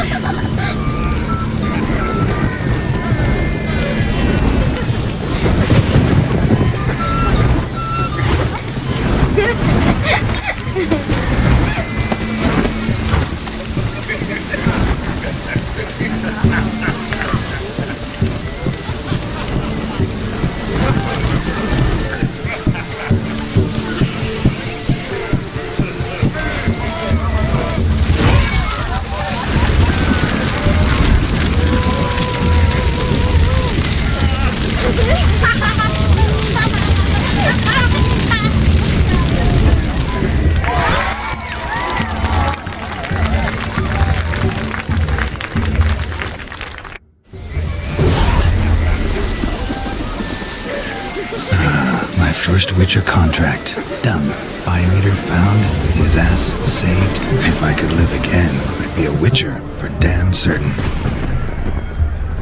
First Witcher contract. Done. Fire Eater found. His ass saved. If I could live again, I'd be a Witcher for damn certain.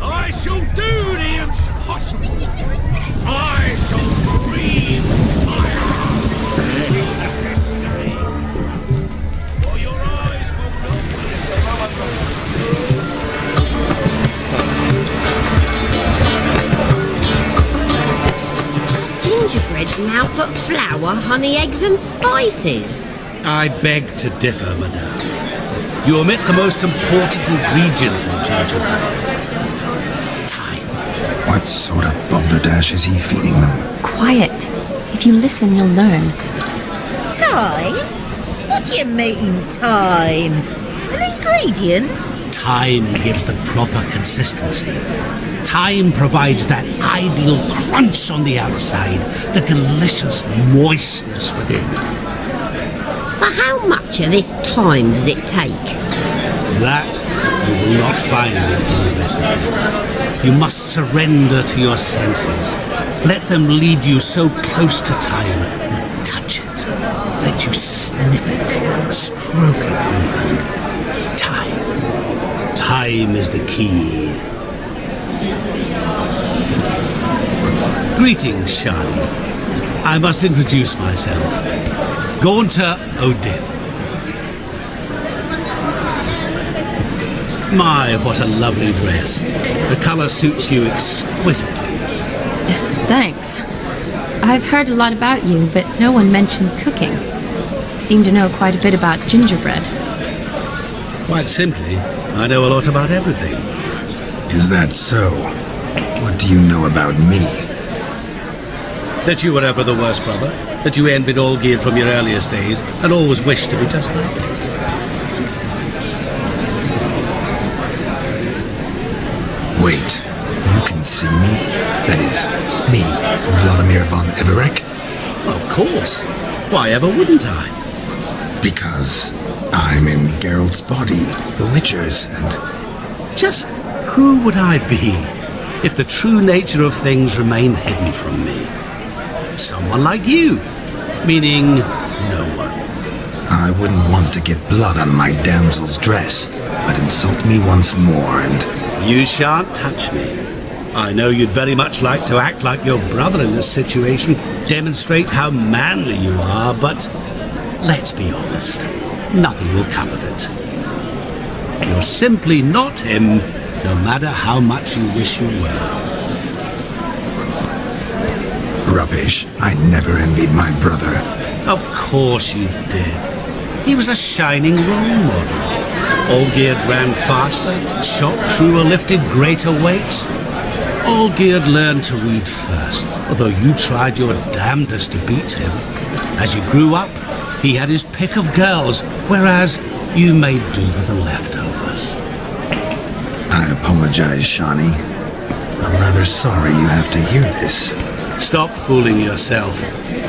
I shall do the impossible. I shall breathe fire. For your eyes Gingerbread's now but flour, honey, eggs and spices. I beg to differ, madame. You omit the most important ingredient in gingerbread. Time. What sort of balderdash is he feeding them? Quiet. If you listen, you'll learn. Time? What do you mean, time? An ingredient? Time gives the proper consistency. Time provides that ideal crunch on the outside, the delicious moistness within. So how much of this time does it take? That you will not find in any recipe. You must surrender to your senses. Let them lead you so close to time, you touch it. Let you sniff it, stroke it even. Time. Time is the key. Greetings, Shani. I must introduce myself. Gaunter Odin. My, what a lovely dress. The colour suits you exquisitely. Thanks. I've heard a lot about you, but no one mentioned cooking. Seem to know quite a bit about gingerbread. Quite simply, I know a lot about everything. Is that so? What do you know about me? That you were ever the worst brother, that you envied Olgierd from your earliest days, and always wished to be just like him. Wait, you can see me? That is, me, Vladimir von Everek? Of course. Why ever wouldn't I? Because I'm in Geralt's body, the Witcher's, and... Just who would I be if the true nature of things remained hidden from me? Someone like you, meaning no one. I wouldn't want to get blood on my damsel's dress, but insult me once more and... You shan't touch me. I know you'd very much like to act like your brother in this situation, demonstrate how manly you are, but let's be honest, nothing will come of it. You're simply not him, no matter how much you wish you were. Rubbish. I never envied my brother. Of course you did. He was a shining role model. Olgierd ran faster, shot truer, lifted greater weights. Olgierd learned to read first, although you tried your damnedest to beat him. As you grew up, he had his pick of girls, whereas you made do with the leftovers. I apologize, Shani. I'm rather sorry you have to hear this. Stop fooling yourself.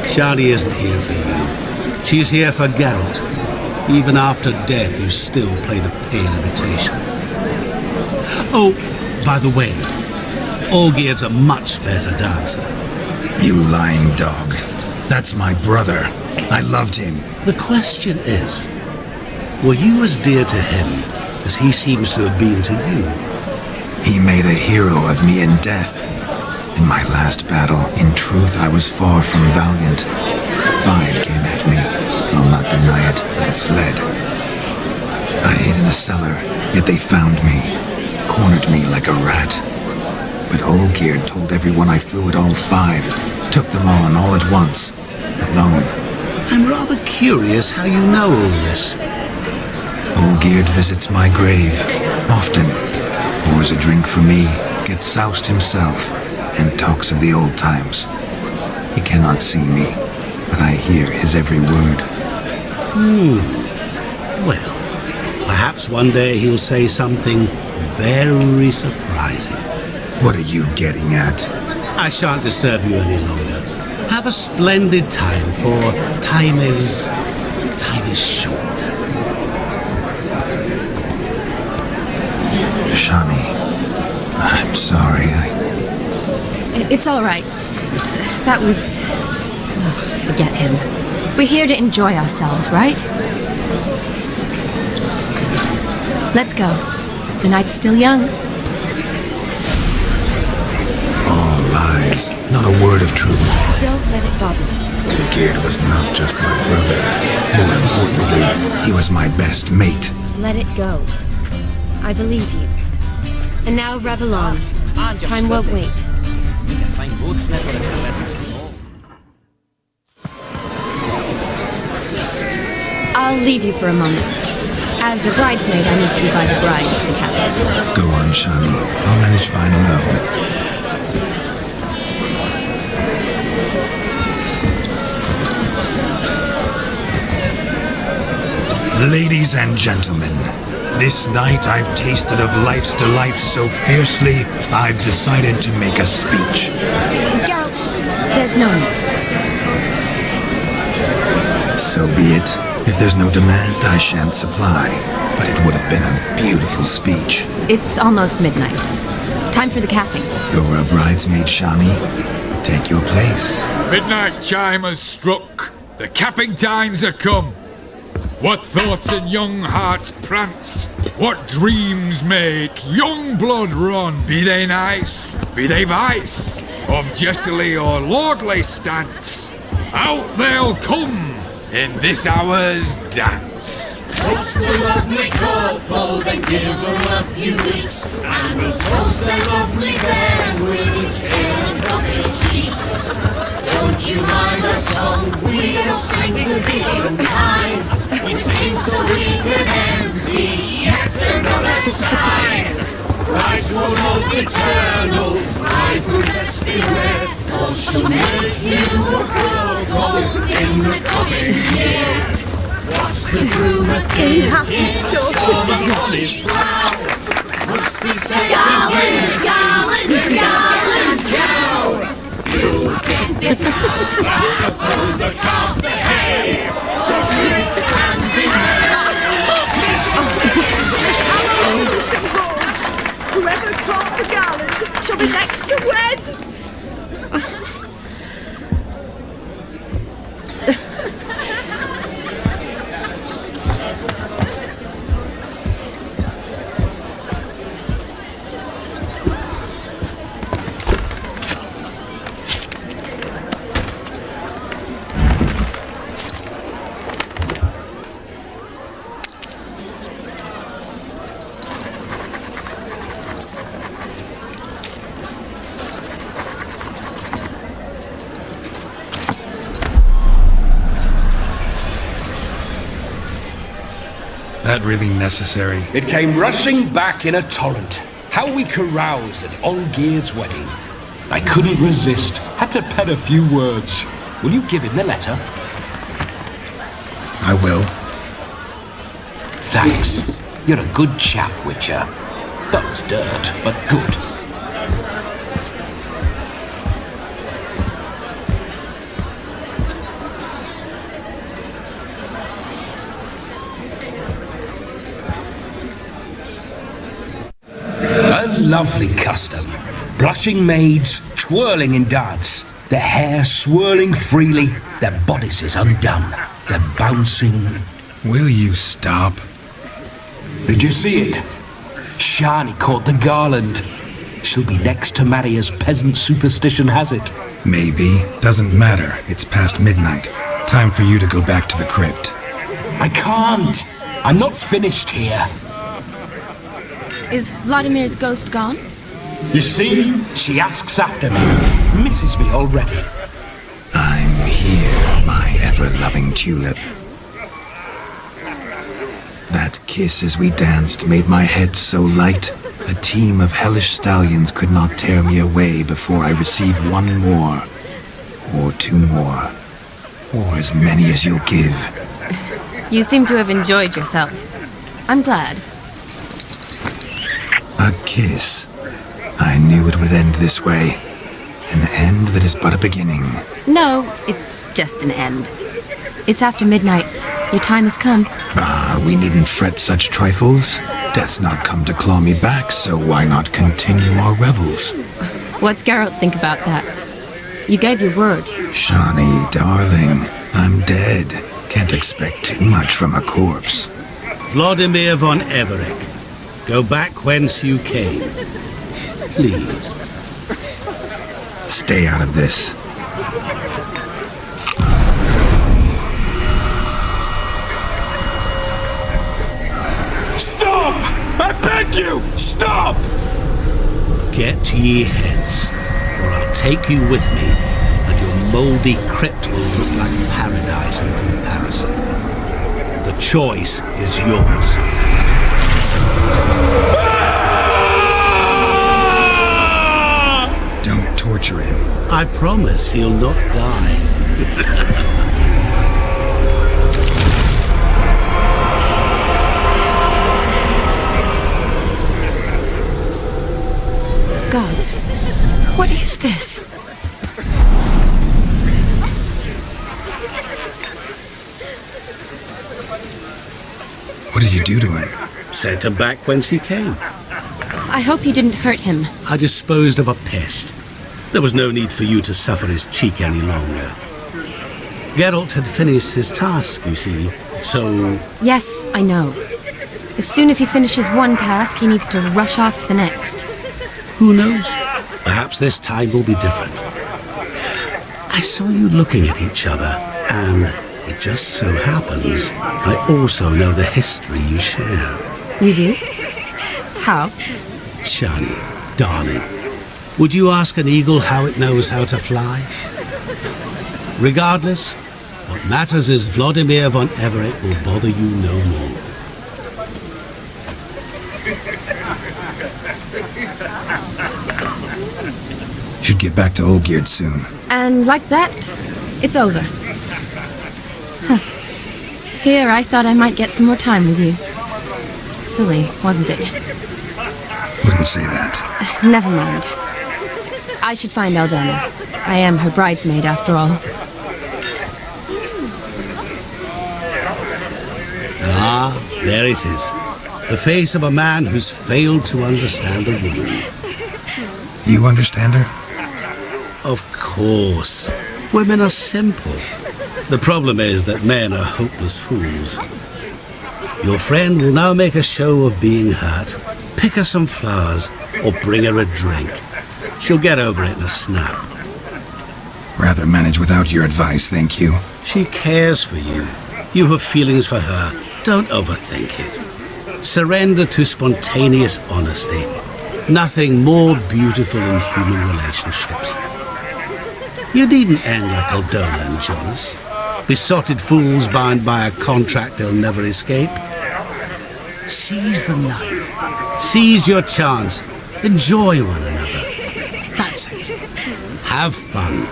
Shani isn't here for you. She's here for Geralt. Even after death, you still play the pale imitation. Oh, by the way, Olgierd's a much better dancer. You lying dog. That's my brother. I loved him. The question is, were you as dear to him as he seems to have been to you? He made a hero of me in death. In my last battle. In truth, I was far from valiant. 5 came at me. I'll not deny it. I fled. I hid in a cellar, yet they found me. Cornered me like a rat. But Olgierd told everyone I flew at all 5. Took them on all at once. Alone. I'm rather curious how you know all this. Olgierd visits my grave. Often. Pours a drink for me. Gets soused himself. And talks of the old times. He cannot see me. But I hear his every word. Well, perhaps one day he'll say something very surprising. What are you getting at? I shan't disturb you any longer. Have a splendid time, for time is short. Shani, I'm sorry. It's all right. That was... Oh, forget him. We're here to enjoy ourselves, right? Let's go. The night's still young. All lies. Not a word of truth. Don't let it bother you. Olgierd was not just my brother. More importantly, he was my best mate. Let it go. I believe you. And now revel on. Time won't wait. I'll leave you for a moment. As a bridesmaid, I need to be by the bride for the cabin. Go on, Shani. I'll manage fine alone. Ladies and gentlemen, this night I've tasted of life's delights so fiercely, I've decided to make a speech. Geralt, there's no need. So be it. If there's no demand, I shan't supply. But it would have been a beautiful speech. It's almost midnight. Time for the capping. You're a bridesmaid, Shani. Take your place. Midnight chime has struck. The capping times are come. What thoughts in young hearts prance? What dreams make young blood run? Be they nice, be they vice, of jestily or lordly stance, out they'll come in this hour's dance. Toast the lovely couple, then give her a few weeks, and we'll toast the lovely bed with its pale and puffy cheeks. Don't you mind our song? We don't sing to be unkind. We sing so we can empty yet another side. Christ will love eternal, bridegroom's beware, or she'll make you a couple in the coming year. What's the groom a thinking? Storm upon his brow. Must be said cow. You'll get the cow above the calf the hay. So drink and be merry. Whoever caught the garland shall be next to wed. That really necessary? It came rushing back in a torrent. How we caroused at Olgierd's wedding. I couldn't resist. Had to pen a few words. Will you give him the letter? I will. Thanks. You're a good chap, Witcher. That was dirt, but good. A lovely custom. Blushing maids twirling in dance, their hair swirling freely, their bodices undone, their bouncing. Will you stop? Did you see it? Shani caught the garland. she'll be next to marry as peasant superstition has it. Maybe. Doesn't matter. It's past midnight. Time for you to go back to the crypt. I can't. I'm not finished here. Is Vladimir's ghost gone? You see? She asks after me. Misses me already. I'm here, my ever-loving tulip. That kiss as we danced made my head so light. A team of hellish stallions could not tear me away before I receive one more. Or two more. Or as many as you'll give. You seem to have enjoyed yourself. I'm glad. A kiss. I knew it would end this way. An end that is but a beginning. No, it's just an end. It's after midnight. Your time has come. We needn't fret such trifles. Death's not come to claw me back, so why not continue our revels? What's Geralt think about that? You gave your word. Shawnee, darling, I'm dead. Can't expect too much from a corpse. Vladimir von Everec, go back whence you came. Please. Stay out of this. Stop! I beg you! Stop! Get ye hence, or I'll take you with me, and your mouldy crypt will look like paradise in comparison. The choice is yours. Don't torture him. I promise he'll not die. Gods, what is this? What did you do to him? Sent him back whence he came. I hope you didn't hurt him. I disposed of a pest. There was no need for you to suffer his cheek any longer. Geralt had finished his task, you see, so... Yes, I know. As soon as he finishes one task, he needs to rush off to the next. Who knows? Perhaps this time will be different. I saw you looking at each other, and it just so happens I also know the history you share. You do? How? Shani, darling, would you ask an eagle how it knows how to fly? Regardless, what matters is Vladimir von Everec will bother you no more. Should get back to Olgierd soon. And like that, it's over. Huh. Here, I thought I might get some more time with you. Silly, wasn't it? Wouldn't say that. Never mind. I should find Aldana. I am her bridesmaid, after all. Ah, there it is. The face of a man who's failed to understand a woman. You understand her? Of course. Women are simple. The problem is that men are hopeless fools. Your friend will now make a show of being hurt, pick her some flowers, or bring her a drink. She'll get over it in a snap. Rather manage without your advice, thank you. She cares for you. You have feelings for her. Don't overthink it. Surrender to spontaneous honesty. Nothing more beautiful in human relationships. You needn't end like Aldona and Jonas. Besotted fools bound by a contract they'll never escape. Seize the night. Seize your chance. Enjoy one another. That's it. Have fun.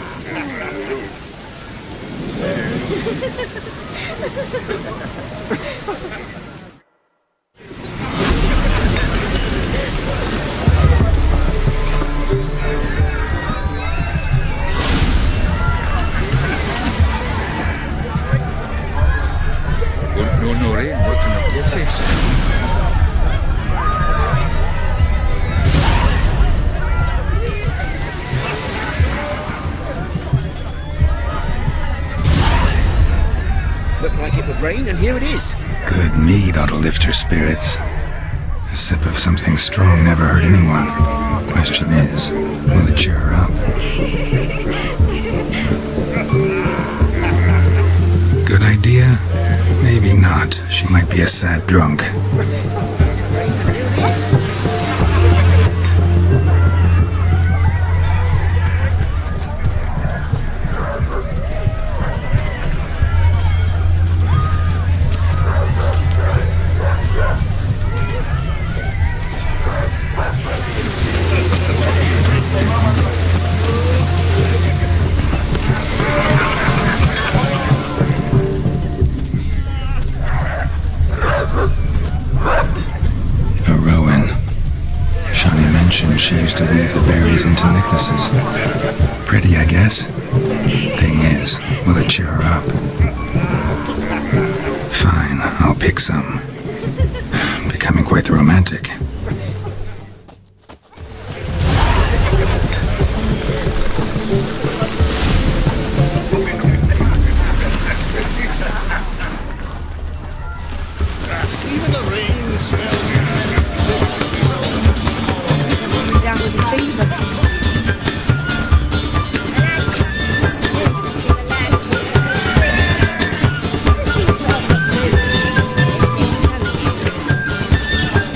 No rain, what's in the poor face? Looked like it would rain, and here it is. Good mead ought to lift her spirits. A sip of something strong never hurt anyone. Question is, will it cheer her up? Good idea? Maybe not. She might be a sad drunk. She used to weave the berries into necklaces. Pretty, I guess. Thing is, will it cheer her up? Fine, I'll pick some. Becoming quite the romantic. Even the rain smells down with the fever.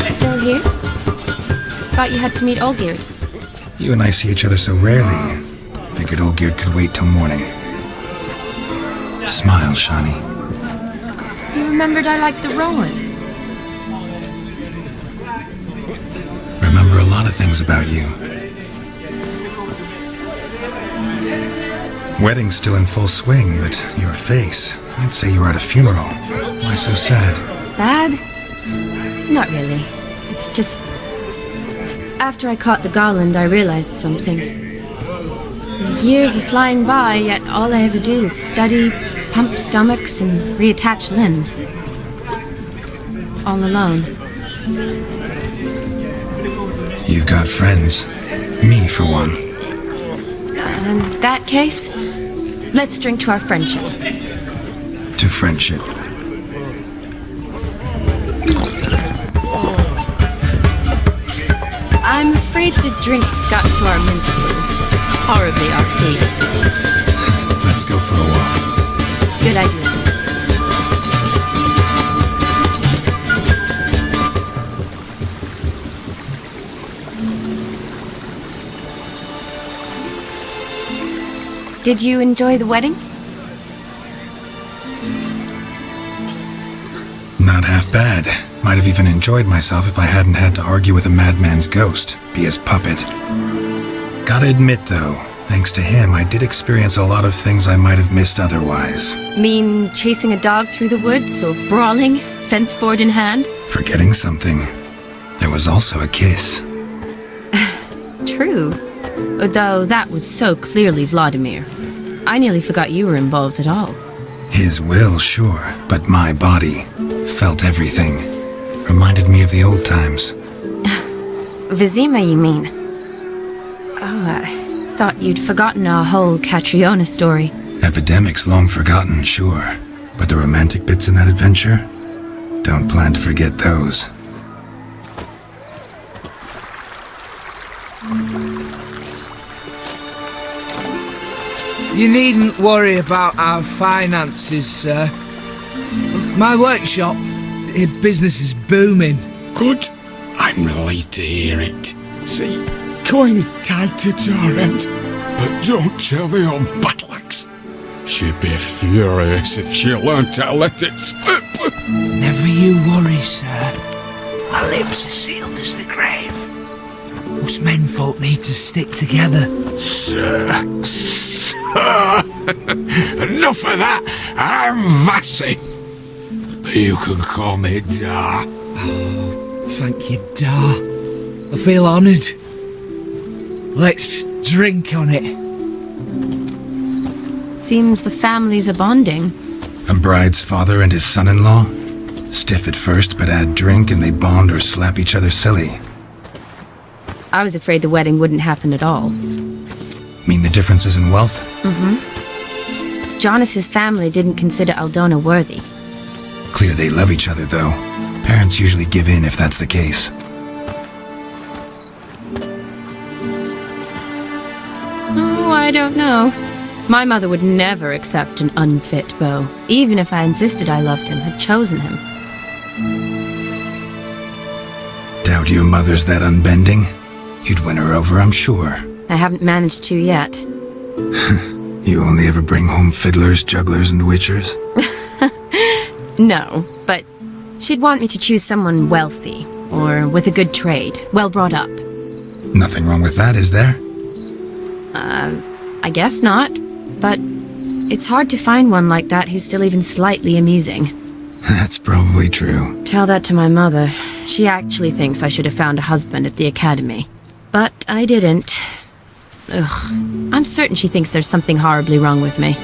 Still here? Thought you had to meet Olgierd. You and I see each other so rarely. Figured Olgierd could wait till morning. Smile, Shani. You remembered I liked the Rowan. Remember a lot of things about you. Wedding's still in full swing, but your face, I'd say you were at a funeral. Why so sad? Sad? Not really. It's just... After I caught the garland, I realized something. The years are flying by, yet all I ever do is study, pump stomachs, and reattach limbs. All alone. You've got friends. Me, for one. In that case, let's drink to our friendship. To friendship. I'm afraid the drinks got to our minstrels. Horribly off-key. Let's go for a walk. Good idea. Did you enjoy the wedding? Not half bad. Might have even enjoyed myself if I hadn't had to argue with a madman's ghost, be his puppet. Gotta admit, though, thanks to him, I did experience a lot of things I might have missed otherwise. Mean chasing a dog through the woods, or brawling, fence board in hand? Forgetting something. There was also a kiss. True. Though that was so clearly Vladimir. I nearly forgot you were involved at all. His will, sure, but my body felt everything. Reminded me of the old times. Vizima, you mean? Oh, I thought you'd forgotten our whole Catriona story. Epidemics long forgotten, sure. But the romantic bits in that adventure? Don't plan to forget those. You needn't worry about our finances, sir. My workshop, business is booming. Good. I'm relieved to hear it. See, coin's tight to Torrent, but don't tell the old batlax. She'd be furious if she learned to let it slip. Never you worry, sir. My lips are sealed as the grave. Us menfolk need to stick together. Sir. Enough of that. I'm Vassy. But you can call me Dar. Oh, thank you, Dar. I feel honoured. Let's drink on it. Seems the families are bonding. A bride's father and his son-in-law? Stiff at first, but add drink and they bond or slap each other silly. I was afraid the wedding wouldn't happen at all. Mean the differences in wealth? Mm-hmm. Jonas's family didn't consider Aldona worthy. Clear they love each other, though. Parents usually give in if that's the case. I don't know. My mother would never accept an unfit beau, even if I insisted I loved him, had chosen him. Doubt your mother's that unbending? You'd win her over, I'm sure. I haven't managed to yet. You only ever bring home fiddlers, jugglers, and witchers? No, but she'd want me to choose someone wealthy, or with a good trade, well brought up. Nothing wrong with that, is there? I guess not, but it's hard to find one like that who's still even slightly amusing. That's probably true. Tell that to my mother. She actually thinks I should have found a husband at the academy. But I didn't. Ugh. I'm certain she thinks there's something horribly wrong with me.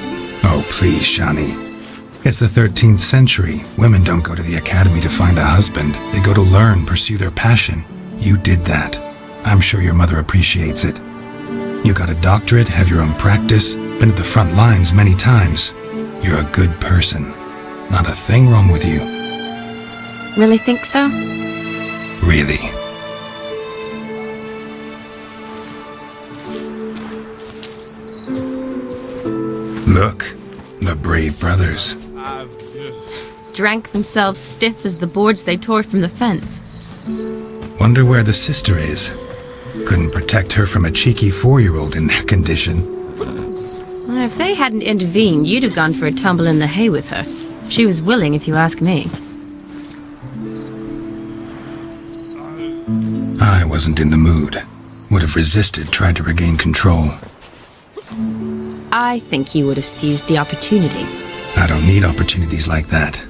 Oh, please, Shani. It's the 13th century. Women don't go to the academy to find a husband. They go to learn, pursue their passion. You did that. I'm sure your mother appreciates it. You got a doctorate, have your own practice, been at the front lines many times. You're a good person. Not a thing wrong with you. Really think so? Really. Look, the brave brothers. Drank themselves stiff as the boards they tore from the fence. Wonder where the sister is. Couldn't protect her from a cheeky 4-year-old in their condition. If they hadn't intervened, you'd have gone for a tumble in the hay with her. She was willing, if you ask me. I wasn't in the mood. Would have resisted, tried to regain control. I think you would have seized the opportunity. I don't need opportunities like that.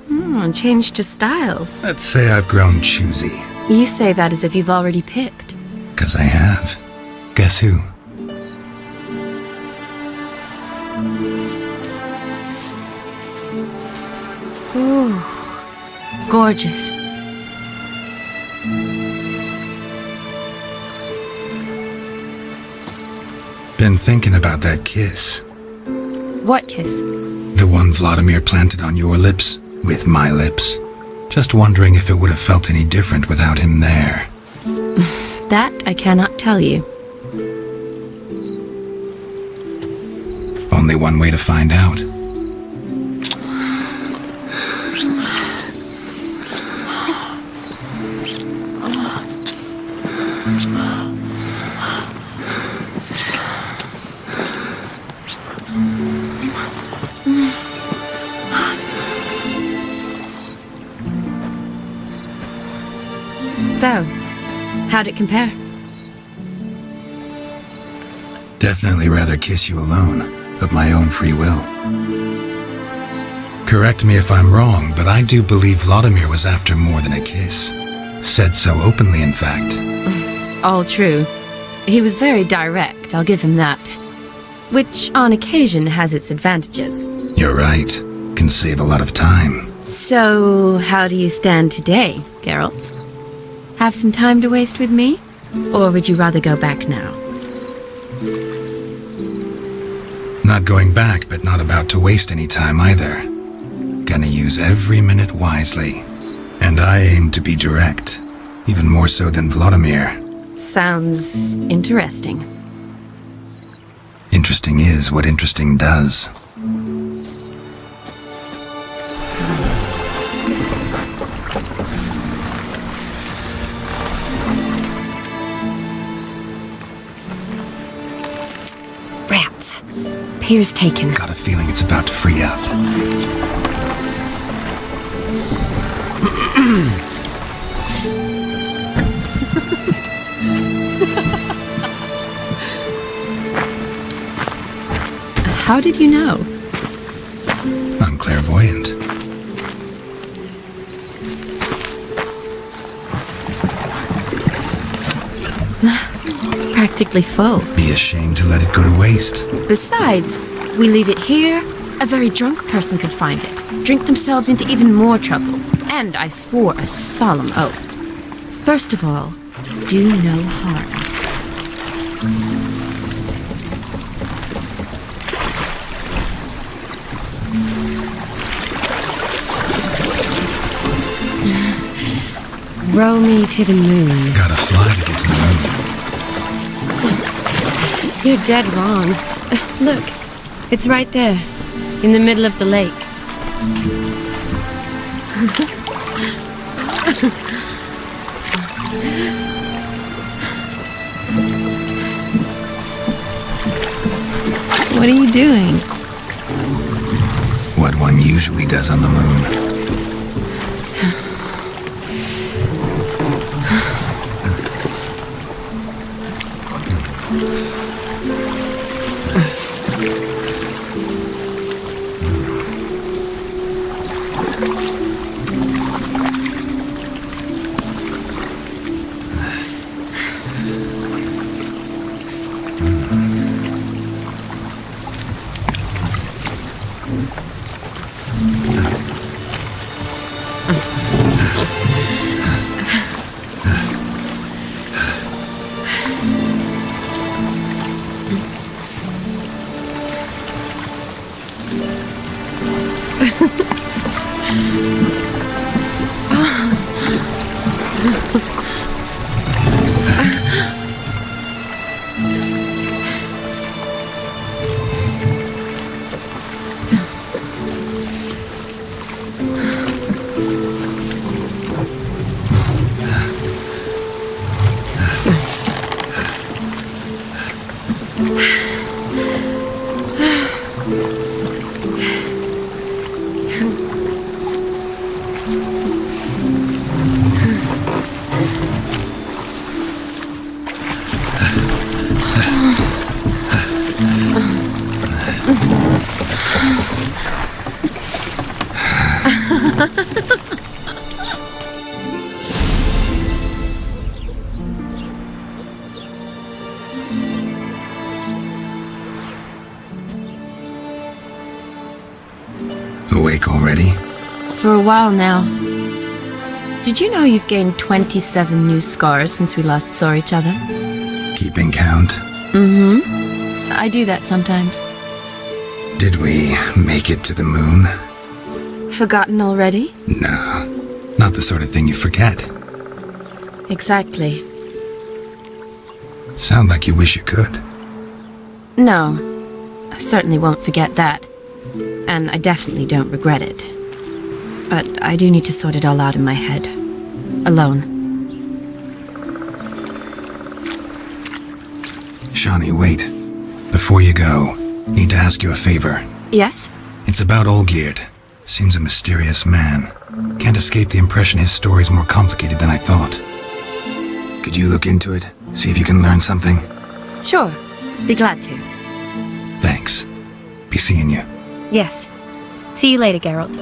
Changed to style. Let's say I've grown choosy. You say that as if you've already picked. 'Cause I have. Guess who? Ooh, gorgeous. Been thinking about that kiss. What kiss? The one Vladimir planted on your lips, with my lips. Just wondering if it would have felt any different without him there. That I cannot tell you. Only one way to find out. So, how'd it compare? Definitely rather kiss you alone, of my own free will. Correct me if I'm wrong, but I do believe Vladimir was after more than a kiss. Said so openly, in fact. All true. He was very direct, I'll give him that. Which, on occasion, has its advantages. You're right. Can save a lot of time. So, how do you stand today, Geralt? Have some time to waste with me? Or would you rather go back now? Not going back, but not about to waste any time either. Gonna use every minute wisely. And I aim to be direct. Even more so than Vladimir. Sounds interesting. Interesting is what interesting does. Rats. Pier's taken. Got a feeling it's about to free up. How did you know? I'm clairvoyant. Practically full. Be ashamed to let it go to waste. Besides, we leave it here, a very drunk person could find it, drink themselves into even more trouble. And I swore a solemn oath. First of all, do no harm. Row me to the moon. Gotta fly to get to the moon. You're dead wrong. Look, it's right there, in the middle of the lake. What are you doing? What one usually does on the moon. Awake already? For a while now. Did you know you've gained 27 new scars since we last saw each other? Keeping count? Mm-hmm. I do that sometimes. Did we make it to the moon? Forgotten already? No, not the sort of thing you forget. Exactly. Sound like you wish you could. No, I certainly won't forget that. And I definitely don't regret it. But I do need to sort it all out in my head. Alone. Shawnee, wait. Before you go, need to ask you a favor. Yes? It's about Olgierd. Seems a mysterious man. Can't escape the impression his story's more complicated than I thought. Could you look into it? See if you can learn something? Sure. Be glad to. Thanks. Be seeing you. Yes. See you later, Geralt.